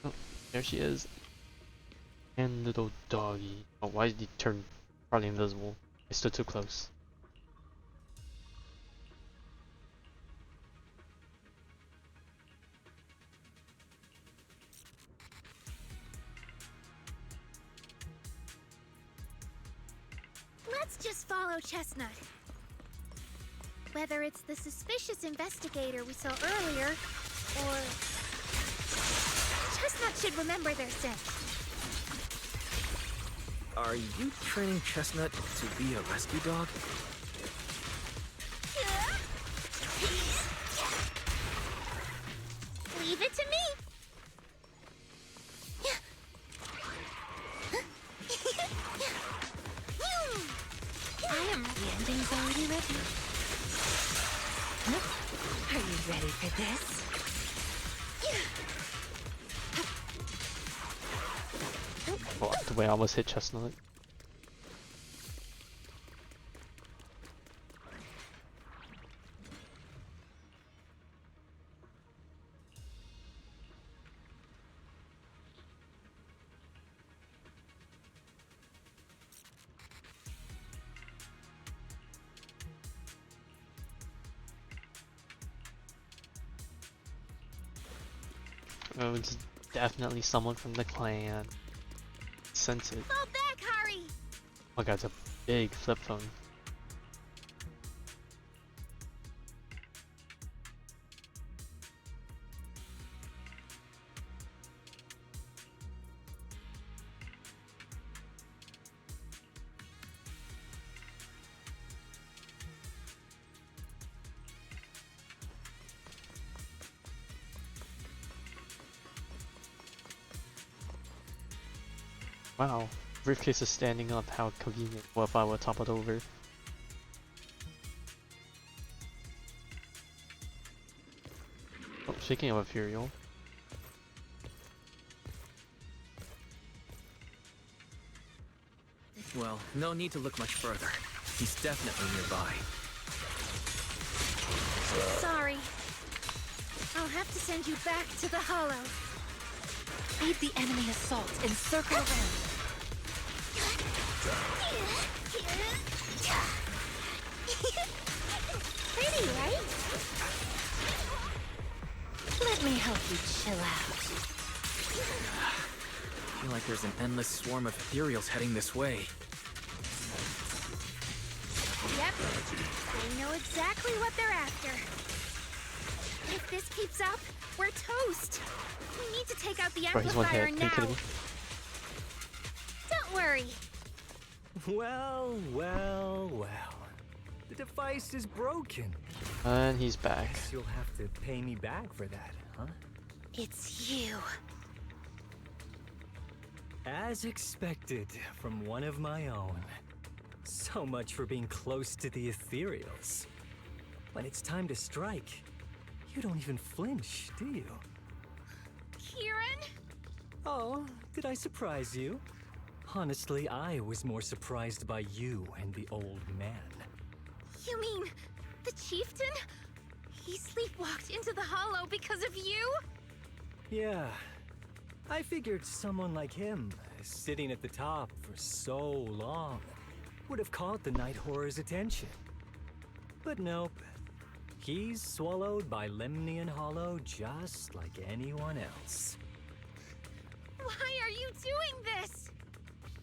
Oh, there she is. And little doggy. Oh, why did he turn probably invisible? I stood too close. Let's just follow Chestnut. Whether it's the suspicious investigator we saw earlier, or... Chestnut should remember their scent. Are you training Chestnut to be a rescue dog? Leave it to me! I am... The ending's already written. Are you ready for this? Oh, the way I almost hit Chestnut. Oh, it's definitely someone from the clan. Sense it. Fall back, Hari! Oh god, it's a big flip phone. Wow, briefcase is standing up, how convenient. What if I would top it over? Oh, speaking of ethereal. Well, no need to look much further. He's definitely nearby. Sorry. I'll have to send you back to the Hollow. Lead the enemy assault and circle around. Pretty, right? Let me help you chill out. I feel like there's an endless swarm of ethereals heading this way. Yep. They know exactly what they're after. If this keeps up, we're toast. We need to take out the Bro, he's one amplifier hit. Are you now. kidding me? Don't worry. Well, well, well. The device is broken. And he's back. Guess you'll have to pay me back for that, huh? It's you. As expected from one of my own. So much for being close to the ethereals. When it's time to strike, you don't even flinch, do you? Kieran? Oh, did I surprise you? Honestly, I was more surprised by you and the old man. You mean the chieftain? He sleepwalked into the Hollow because of you? Yeah. I figured someone like him, sitting at the top for so long, would have caught the Night Horror's attention. But nope. He's swallowed by Lemnian Hollow just like anyone else. Why are you doing this?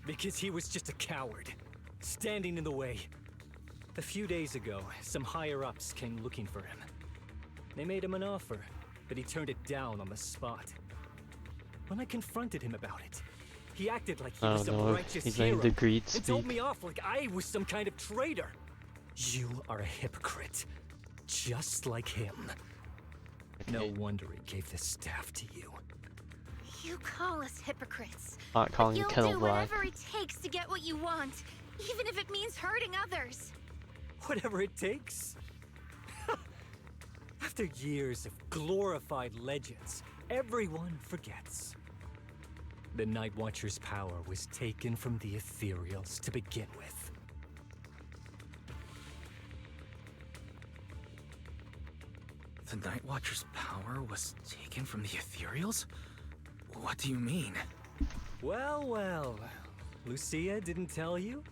Because he was just a coward, standing in the way. A few days ago, some higher-ups came looking for him. They made him an offer, but he turned it down on the spot. When I confronted him about it, he acted like he Oh was a no, righteous he's hero letting the greed and told speak. me off like I was some kind of traitor. You are a hypocrite, just like him. No Okay. wonder he gave the staff to you. You call us hypocrites. Not calling you You'll kettle do black. whatever it takes to get what you want, even if it means hurting others. Whatever it takes. After years of glorified legends, everyone forgets. The Night Watcher's power was taken from the ethereals to begin with. The Night Watcher's power was taken from the ethereals? What do you mean? Well, well. Lucia didn't tell you?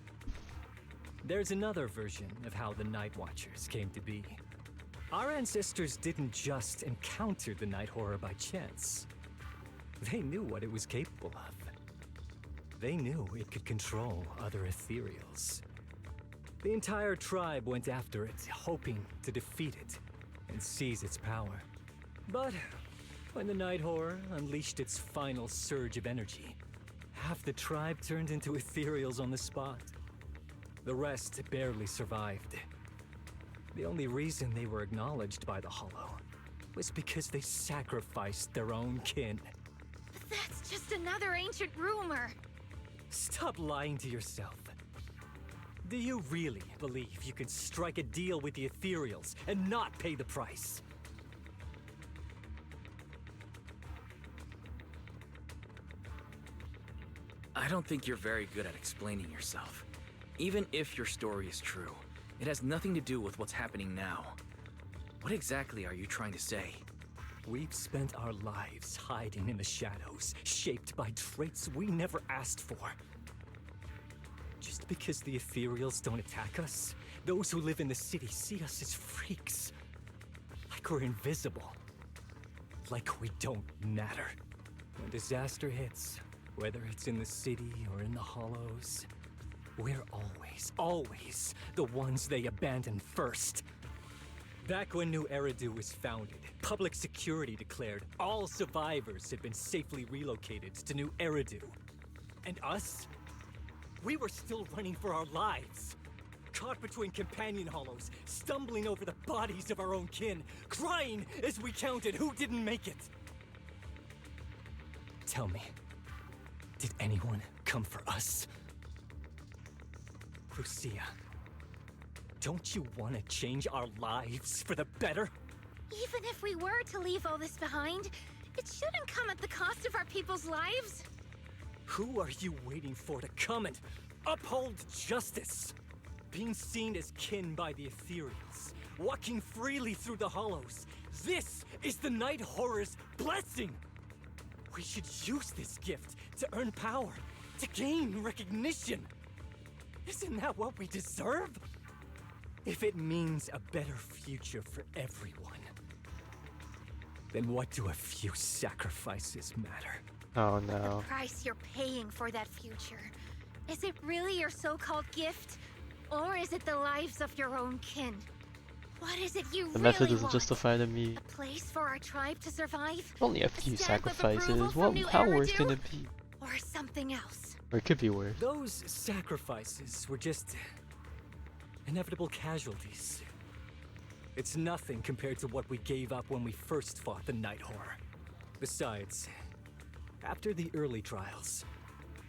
There's another version of how the Night Watchers came to be. Our ancestors didn't just encounter the Night Horror by chance. They knew what it was capable of. They knew it could control other ethereals. The entire tribe went after it, hoping to defeat it and seize its power. But when the Night Horror unleashed its final surge of energy, half the tribe turned into ethereals on the spot. The rest barely survived. The only reason they were acknowledged by the Hollow was because they sacrificed their own kin. That's just another ancient rumor. Stop lying to yourself. Do you really believe you can strike a deal with the ethereals and not pay the price? I don't think you're very good at explaining yourself. Even if your story is true, it has nothing to do with what's happening now. What exactly are you trying to say? We've spent our lives hiding in the shadows, shaped by traits we never asked for. Just because the ethereals don't attack us, those who live in the city see us as freaks. Like we're invisible. Like we don't matter. When disaster hits, whether it's in the city or in the hollows, we're always the ones they abandon first. Back when New Eridu was founded, public security declared all survivors had been safely relocated to New Eridu. And us? We were still running for our lives. Caught between companion hollows, stumbling over the bodies of our own kin, crying as we counted who didn't make it. Tell me, did anyone come for us? Lucia, don't you want to change our lives for the better? Even if we were to leave all this behind, it shouldn't come at the cost of our people's lives. Who are you waiting for to come and uphold justice? Being seen as kin by the ethereals walking freely through the hollows. This is the Night Horror's blessing! We should use this gift to earn power, to gain recognition. Isn't that what we deserve? If it means a better future for everyone, then what do a few sacrifices matter? Oh no. The price you're paying for that future. Is it really your so-called gift? Or is it the lives of your own kin? What is it you The really method doesn't want? justify the meat. A place for our tribe to survive? Only a few stamp of approval sacrifices. from Well, New how worse Eridu? can it be? Or something else? Or it could be worse. Those sacrifices were just inevitable casualties. It's nothing compared to what we gave up when we first fought the Night Horror. Besides, after the early trials,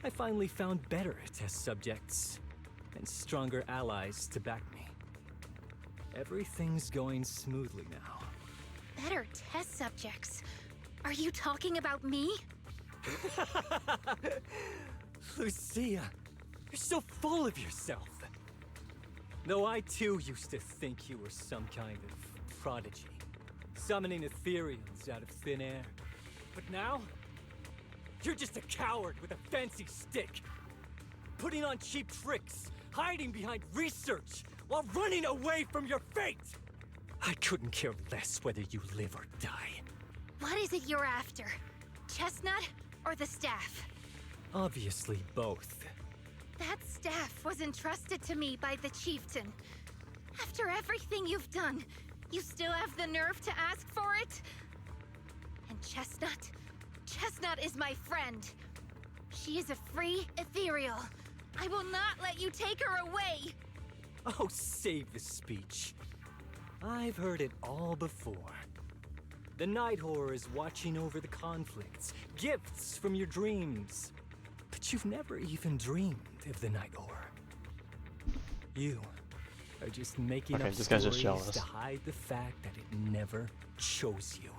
I finally found better test subjects and stronger allies to back me. Everything's going smoothly now. Better test subjects. Are you talking about me? Lucia, you're so full of yourself. Though I too used to think you were some kind of prodigy, summoning ethereals out of thin air. But now, you're just a coward with a fancy stick, putting on cheap tricks, hiding behind research, while running away from your fate! I couldn't care less whether you live or die. What is it you're after? Chestnut or the staff? Obviously both. That staff was entrusted to me by the chieftain. After everything you've done, you still have the nerve to ask for it? And Chestnut? Chestnut is my friend. She is a free ethereal. I will not let you take her away! Oh, save the speech. I've heard it all before. The Night Horror is watching over the conflicts, gifts from your dreams. But you've never even dreamed of the Night Horror. You are just making Okay, up this guy's just stories jealous. to hide the fact that it never chose you.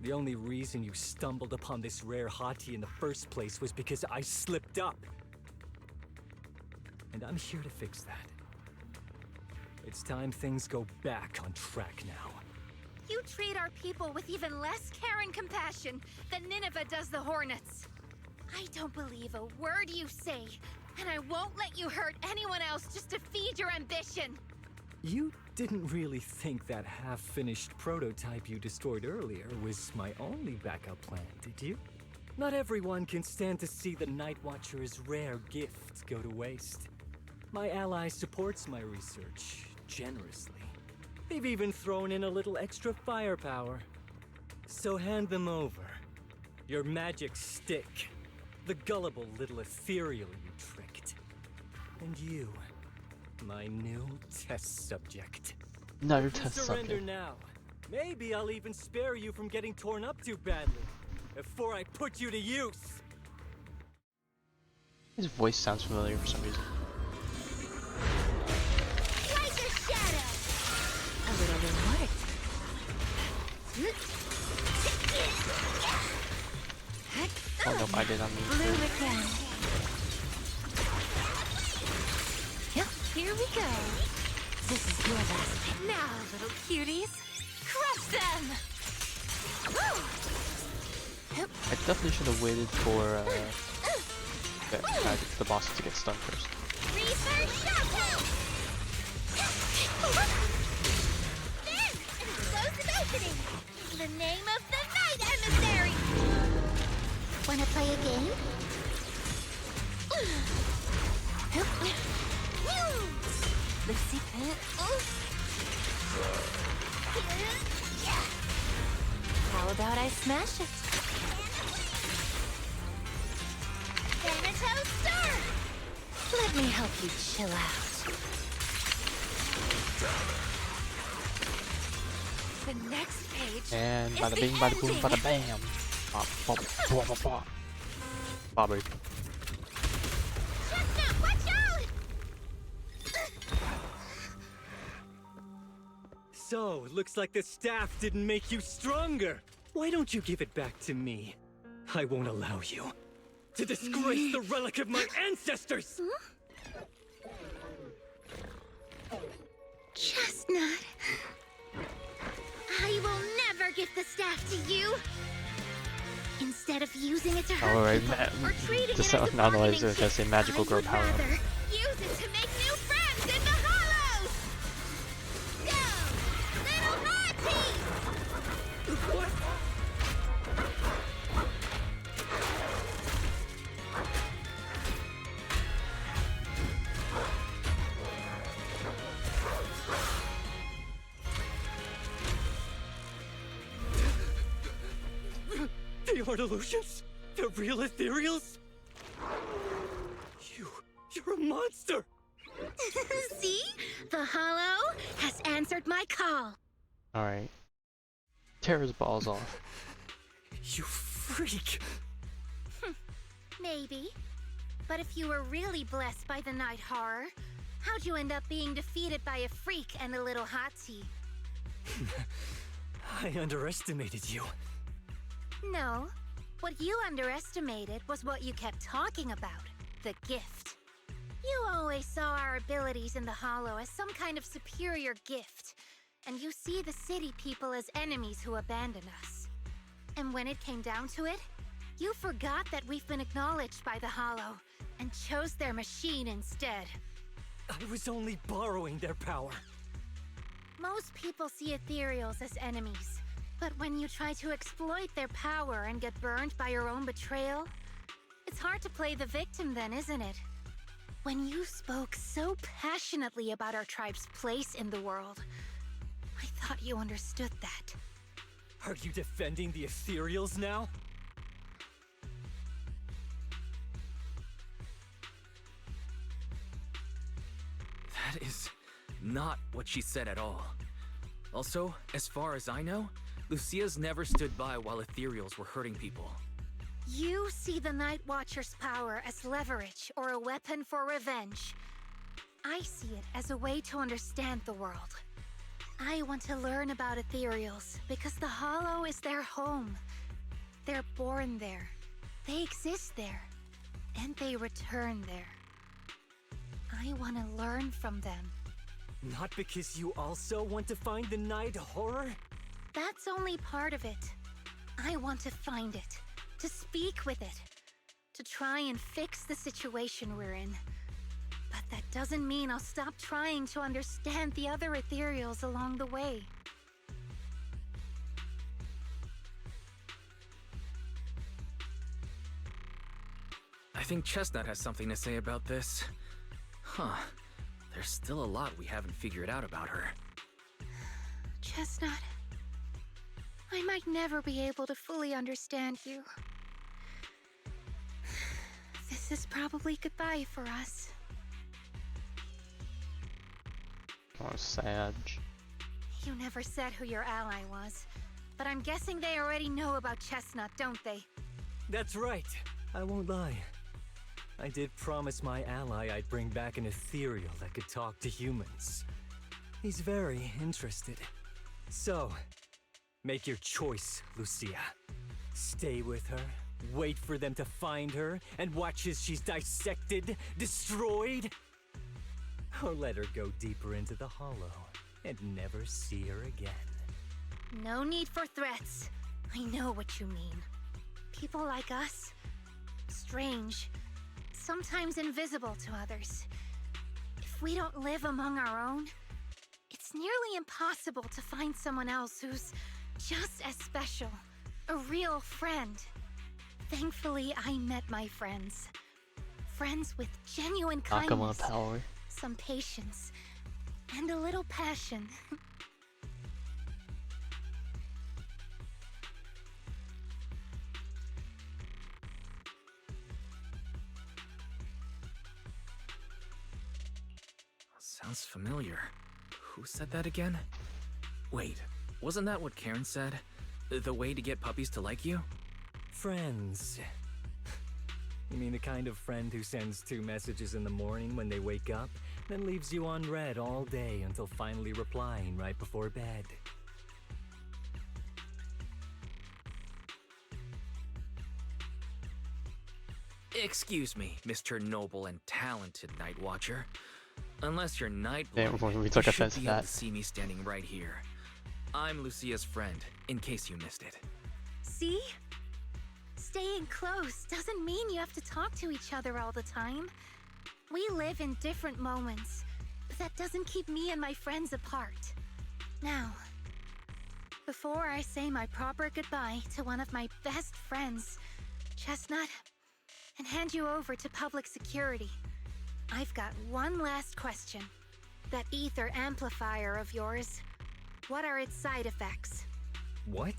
The only reason you stumbled upon this rare hottie in the first place was because I slipped up. And I'm here to fix that. It's time things go back on track now. You treat our people with even less care and compassion than Nineveh does the Hornets. I don't believe a word you say, and I won't let you hurt anyone else just to feed your ambition. You didn't really think that half-finished prototype you destroyed earlier was my only backup plan, did you? Not everyone can stand to see the Night Watcher's rare gift go to waste. My ally supports my research generously. They've even thrown in a little extra firepower. So hand them over. Your magic stick. The gullible little ethereal you tricked. And you, my new test subject. Another test Surrender subject. now. Maybe I'll even spare you from getting torn up too badly before I put you to use. His voice sounds familiar for some reason. Like a shadow. A little reward. Oh no, I did not mean Blue to. again. Yep, here we go. This is your last pick. Now, little cuties, crush them! Woo! I definitely should have waited for the boss to get stunned first. Reaper shot. There! An explosive opening! The name of the Night Emissary! Wanna play a game? Lucy Pit. How about I smash it? Thanatos Star! Let me help you chill out. The next page And is bada the bing, bada boom, ending. bada bam. Bop, bop, bop, bop, bop. Bobber. Chestnut, watch out! So, looks like the staff didn't make you stronger. Why don't you give it back to me? I won't allow you to disgrace the relic of my Chestnut. I will never give the staff to you. Instead of using it to hurt Alright, people or treating just it as a not bargaining analyze it, chip, just say magical I girl would power up. rather use it to make new friends in the hollows. Go, little Hottie! They are the Lucians? The real ethereals? You're a monster! See? The hollow has answered my call. Alright. Tear his balls off. You freak! Maybe. But if you were really blessed by the night horror, how'd you end up being defeated by a freak and a little hot tea? I underestimated you. No. What you underestimated was what you kept talking about. The gift. You always saw our abilities in the Hollow as some kind of superior gift. And you see the city people as enemies who abandon us. And when it came down to it, you forgot that we've been acknowledged by the Hollow and chose their machine instead. I was only borrowing their power. Most people see ethereals as enemies. But when you try to exploit their power and get burned by your own betrayal, it's hard to play the victim then, isn't it? When you spoke so passionately about our tribe's place in the world, I thought you understood that. Are you defending the ethereals now? That is not what she said at all. Also, as far as I know, Lucia's never stood by while ethereals were hurting people. You see the Night Watcher's power as leverage or a weapon for revenge. I see it as a way to understand the world. I want to learn about ethereals because the Hollow is their home. They're born there. They exist there. And they return there. I want to learn from them. Not because you also want to find the night horror? That's only part of it. I want to find it, to speak with it, to try and fix the situation we're in. But that doesn't mean I'll stop trying to understand the other ethereals along the way. I think Chestnut has something to say about this. Huh. There's still a lot we haven't figured out about her. Chestnut, I might never be able to fully understand you. This is probably goodbye for us. Oh, sad. You never said who your ally was, but I'm guessing they already know about Chestnut, don't they? That's right. I won't lie. I did promise my ally I'd bring back an ethereal that could talk to humans. He's very interested. So, make your choice, Lucia. Stay with her, wait for them to find her, and watch as she's dissected, destroyed? Or let her go deeper into the Hollow and never see her again. No need for threats. I know what you mean. People like us, strange, sometimes invisible to others. If we don't live among our own, it's nearly impossible to find someone else who's just as special, a real friend. Thankfully, I met my friends. Friends with genuine Akama kindness, power. some patience, and a little passion. Sounds familiar. Who said that again? Wait, wasn't that what Karen said? The way to get puppies to like you? Friends. You mean the kind of friend who sends 2 messages in the morning when they wake up, then leaves you unread all day until finally replying right before bed? Excuse me, Mr. Noble and Talented Night Watcher. Unless you're night Yeah, blind, we you took should offense to be able that. to see me standing right here. I'm Lucia's friend, in case you missed it. See? Staying close doesn't mean you have to talk to each other all the time. We live in different moments, but that doesn't keep me and my friends apart. Now, before I say my proper goodbye to one of my best friends, Chestnut, and hand you over to public security, I've got one last question. That ether amplifier of yours, what are its side effects? What?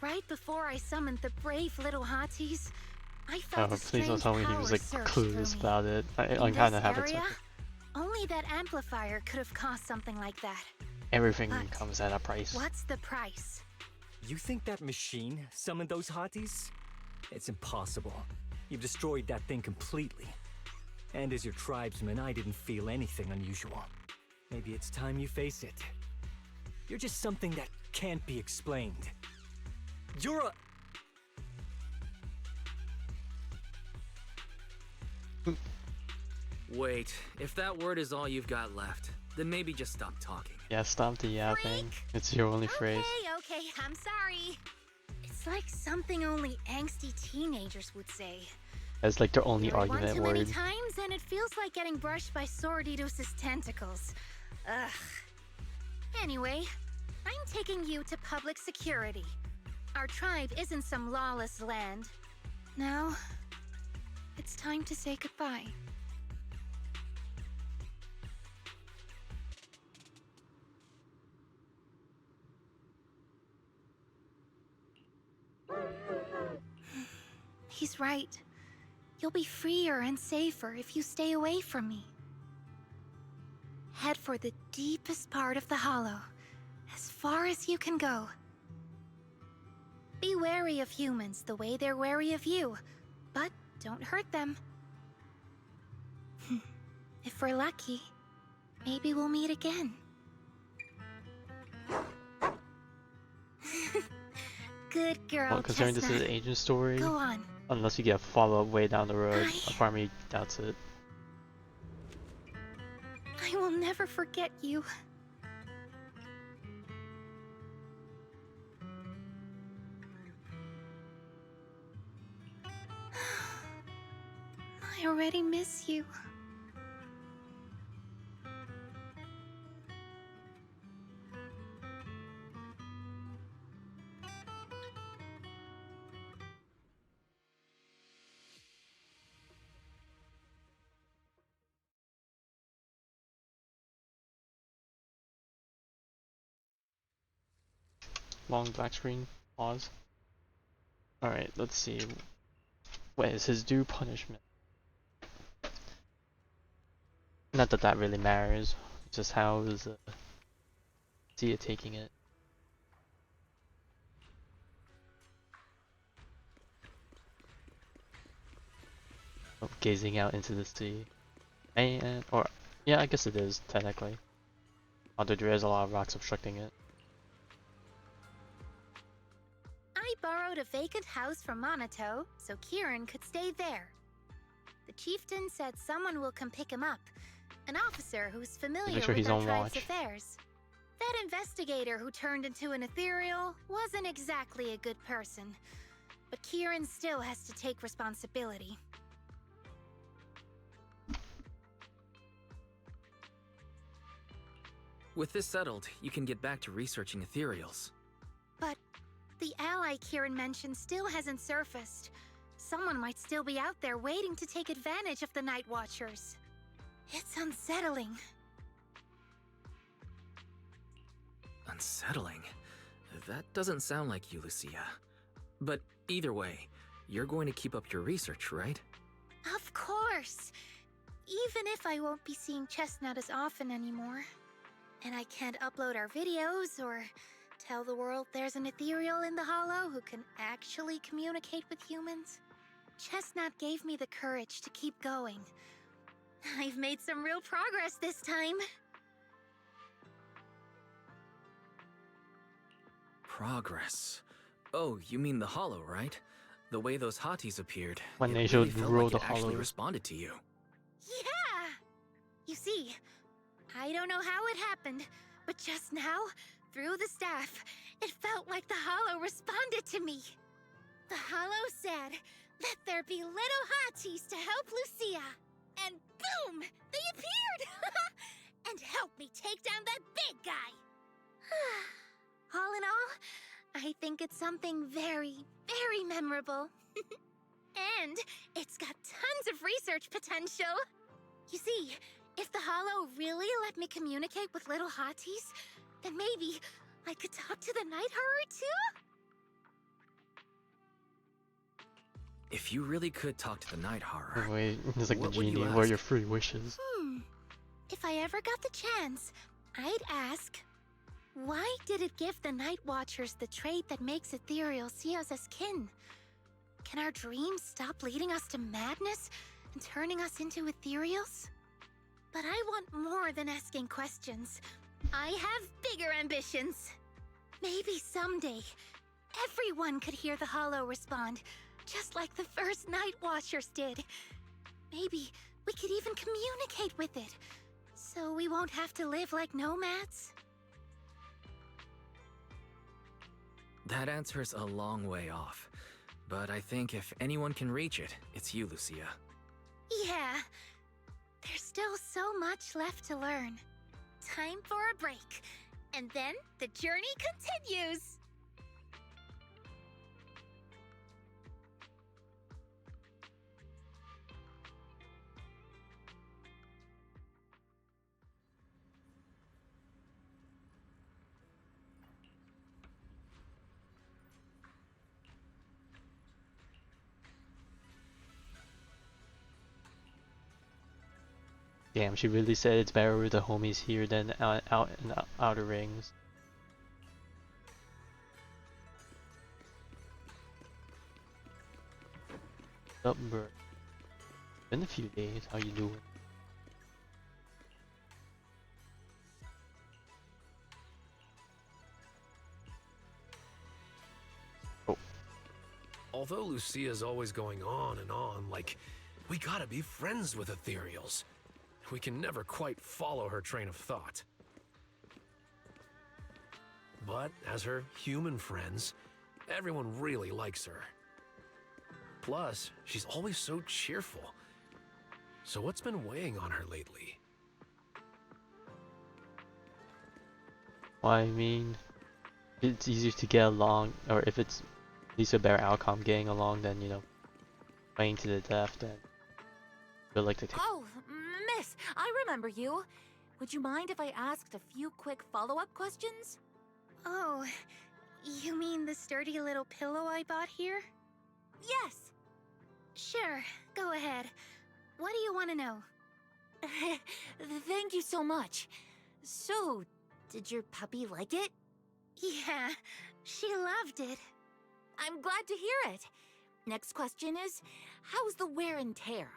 Right before I summoned the brave little hotties, I felt Oh, a please don't strange tell me he power was like surge clueless through me. about it. I In kind of this have it. area, only that amplifier could have caused something like that. Everything But comes at a price. What's the price? You think that machine summoned those hotties? It's impossible. You've destroyed that thing completely. And as your tribesman, I didn't feel anything unusual. Maybe it's time you face it. You're just something that can't be explained. You're a... Wait, if that word is all you've got left, then maybe just stop talking. Yeah, stop the yapping. It's your only phrase. Okay, I'm sorry. It's like something only angsty teenagers would say. That's like their only Hear it one argument too many word. times and it feels like getting brushed by Sordidus' tentacles. Ugh. Anyway, I'm taking you to public security. Our tribe isn't some lawless land. Now, it's time to say goodbye. He's right. You'll be freer and safer if you stay away from me. Head for the deepest part of the hollow, as far as you can go. Be wary of humans the way they're wary of you, but don't hurt them. If we're lucky, maybe we'll meet again. Good girl, Well, considering this is Chestnut. an agent story, Go on. unless you get a follow-up way down the road, part of me doubts it. I will never forget you. I already miss you. Long black screen, pause. Alright, let's see. What is his due punishment? Not that that really matters, just how is Sia taking it? Oh, gazing out into the sea. And, or, yeah, I guess it is, technically. Although there is a lot of rocks obstructing it. I borrowed a vacant house from Monato so Kieran could stay there. The chieftain said someone will come pick him up, an officer who's familiar Make sure with he's our on tribe's watch. affairs. That investigator who turned into an ethereal wasn't exactly a good person, but Kieran still has to take responsibility. With this settled, you can get back to researching ethereals. But the ally Kieran mentioned still hasn't surfaced. Someone might still be out there waiting to take advantage of the Night Watchers. It's unsettling. Unsettling? That doesn't sound like you, Lucia. But either way, you're going to keep up your research, right? Of course! Even if I won't be seeing Chestnut as often anymore. And I can't upload our videos or tell the world there's an ethereal in the hollow who can actually communicate with humans. Chestnut gave me the courage to keep going. I've made some real progress this time. Progress. Oh, you mean the hollow, right? The way those hotties appeared. When it they really showed felt Ro like the it actually hollow. responded to you. Yeah! You see, I don't know how it happened, but just now, through the staff, it felt like the hollow responded to me. The hollow said, "Let there be little hotties to help Lucia." And boom! They appeared! And helped me take down that big guy. All in all, I think it's something very, very memorable. And it's got tons of research potential. You see, if the hollow really let me communicate with little hotties, then maybe I could talk to the night horror too? If you really could talk to the night horror, Wait, it's like the what would you genie. What are ask? your free wishes? If I ever got the chance, I'd ask, why did it give the Night Watchers the trait that makes ethereal see us as kin? Can our dreams stop leading us to madness and turning us into ethereals? But I want more than asking questions. I have bigger ambitions. Maybe someday, everyone could hear the hollow respond, just like the first Night Watchers did. Maybe we could even communicate with it, so we won't have to live like nomads. that answer's a long way off. But I think if anyone can reach it, it's you, Lucia. Yeah, there's still so much left to learn. Time for a break, and then the journey continues. Damn, she really said it's better with the homies here than out in the outer rings. What's up, bro? Been a few days. How you doing? Oh, Although Lucia's always going on and on, like, we gotta be friends with ethereals. We can never quite follow her train of thought. But as her human friends, everyone really likes her. Plus, she's always so cheerful. So what's been weighing on her lately? well, I mean, it's easier to get along, or if it's at least a better outcome getting along than, you know, playing to the death, then I feel like the Oh, miss, I remember you. Would you mind if I asked a few quick follow-up questions? Oh, you mean the sturdy little pillow I bought here? Yes. Sure, go ahead. What do you want to know? Thank you so much. So, did your puppy like it? Yeah, she loved it. I'm glad to hear it. Next question is, how's the wear and tear?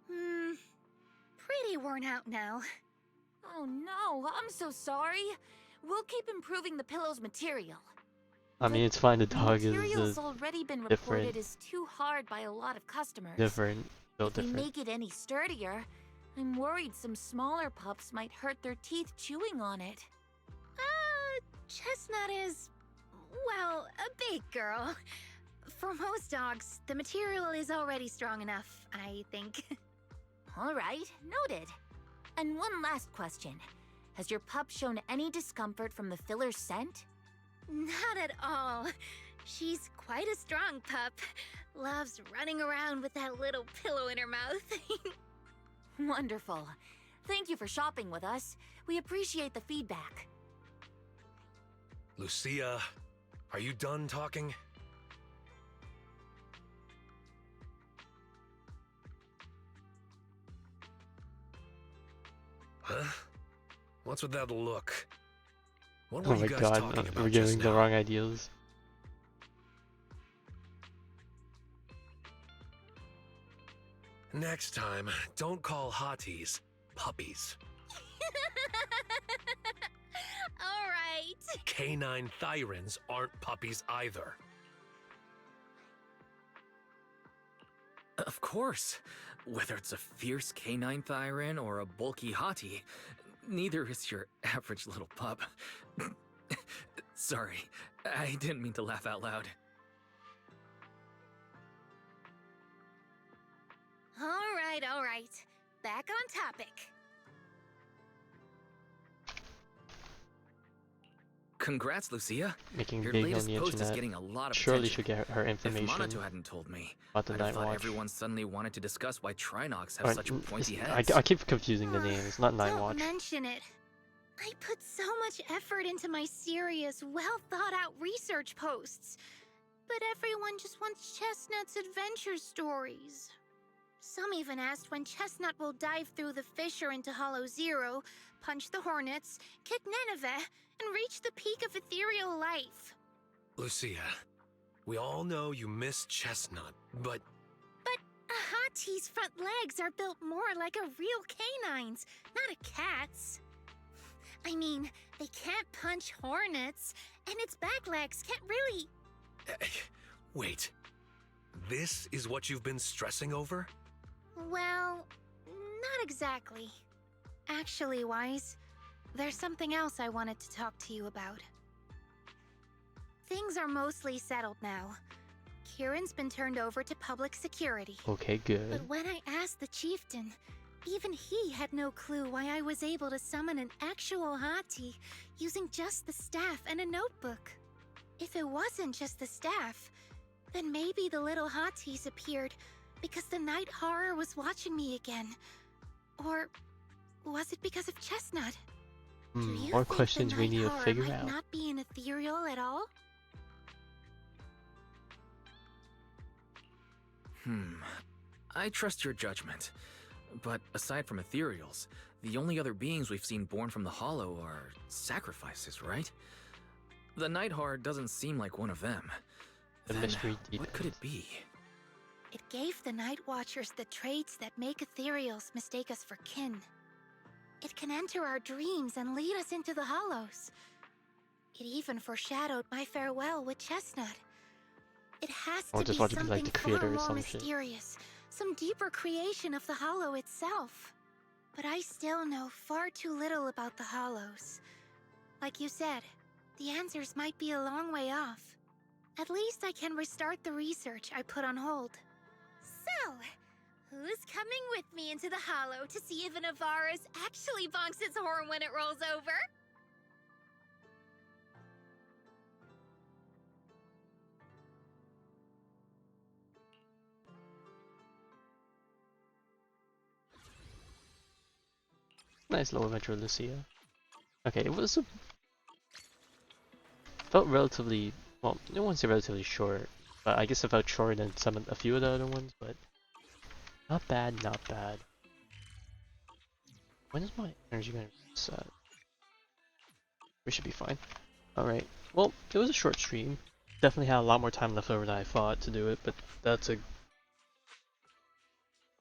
Pretty worn out now. Oh no, I'm so sorry. We'll keep improving the pillow's material. I mean, it's fine. The The dog material's is already been different. reported as too hard by a lot of customers. different, still If we different. make it any sturdier, I'm worried some smaller pups might hurt their teeth chewing on it. Chestnut is, well, a big girl. For most dogs, the material is already strong enough, I think. All right, noted. And one last question. Has your pup shown any discomfort from the filler's scent? Not at all. She's quite a strong pup. Loves running around with that little pillow in her mouth. Wonderful. Thank you for shopping with us. We appreciate the feedback. Lucia, are you done talking? Huh? What's with that look? What were Oh my you guys god, talking about we're just giving the now? wrong ideas. Next time, don't call hotties puppies. All right. Canine thyrans aren't puppies either. Of course. Whether it's a fierce canine thyran or a bulky hottie, neither is your average little pup. Sorry, I didn't mean to laugh out loud. All right. Back on topic. Congrats, Lucia. Making Your big on latest the post is internet. getting a lot of Surely attention. should get her If information Monato hadn't told me, about the I'd have Night thought Watch. everyone suddenly wanted to discuss why Trinox have Or, such pointy I heads. keep confusing the name. It's not Night Don't Watch. mention it. I put so much effort into my serious, well-thought-out research posts. But everyone just wants Chestnut's adventure stories. Some even asked when Chestnut will dive through the fissure into Hollow Zero, punch the Hornets, kick Nineveh, and reach the peak of ethereal life. Lucia, we all know you miss Chestnut, but But a Hati's front legs are built more like a real canine's, not a cat's. I mean, they can't punch hornets, and its back legs can't really... wait. This is what you've been stressing over? Well, not exactly. Actually, Wise, there's something else I wanted to talk to you about. Things are mostly settled now. Kieran's been turned over to public security. Okay, good. But when I asked the chieftain, even he had no clue why I was able to summon an actual Hati using just the staff and a notebook. If it wasn't just the staff, then maybe the little Hatis appeared because the night horror was watching me again. Or was it because of Chestnut? Do you More think questions the we night need to horror figure might out. not be an ethereal at all? I trust your judgment. But aside from ethereals, the only other beings we've seen born from the Hollow are sacrifices, right? The Night Horror doesn't seem like one of them. The Then mystery what could it be? It gave the Night Watchers the traits that make ethereals mistake us for kin. It can enter our dreams and lead us into the Hollows. It even foreshadowed my farewell with Chestnut. It has Or to just be want to be something like the far creator or more some shit. mysterious, some deeper creation of the Hollow itself. But I still know far too little about the Hollows. Like you said, the answers might be a long way off. At least I can restart the research I put on hold. So, who's coming with me into the Hollow to see if an Avaris actually bonks its horn when it rolls over? Nice little adventure, Lucia. Okay, it was felt relatively, well, I wouldn't say relatively short, but I guess it felt shorter than a few of the other ones, but not bad, not bad. When is my energy gonna reset? We should be fine. Alright, well, it was a short stream. Definitely had a lot more time left over than I thought to do it, but that's a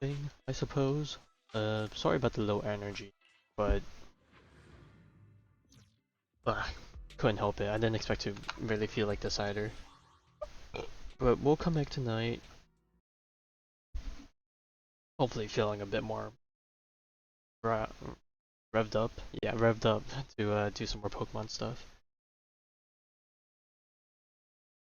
thing, I suppose. Sorry about the low energy, but couldn't help it. I didn't expect to really feel like this either. But we'll come back tonight. Hopefully feeling a bit more revved up. Yeah, revved up to do some more Pokemon stuff.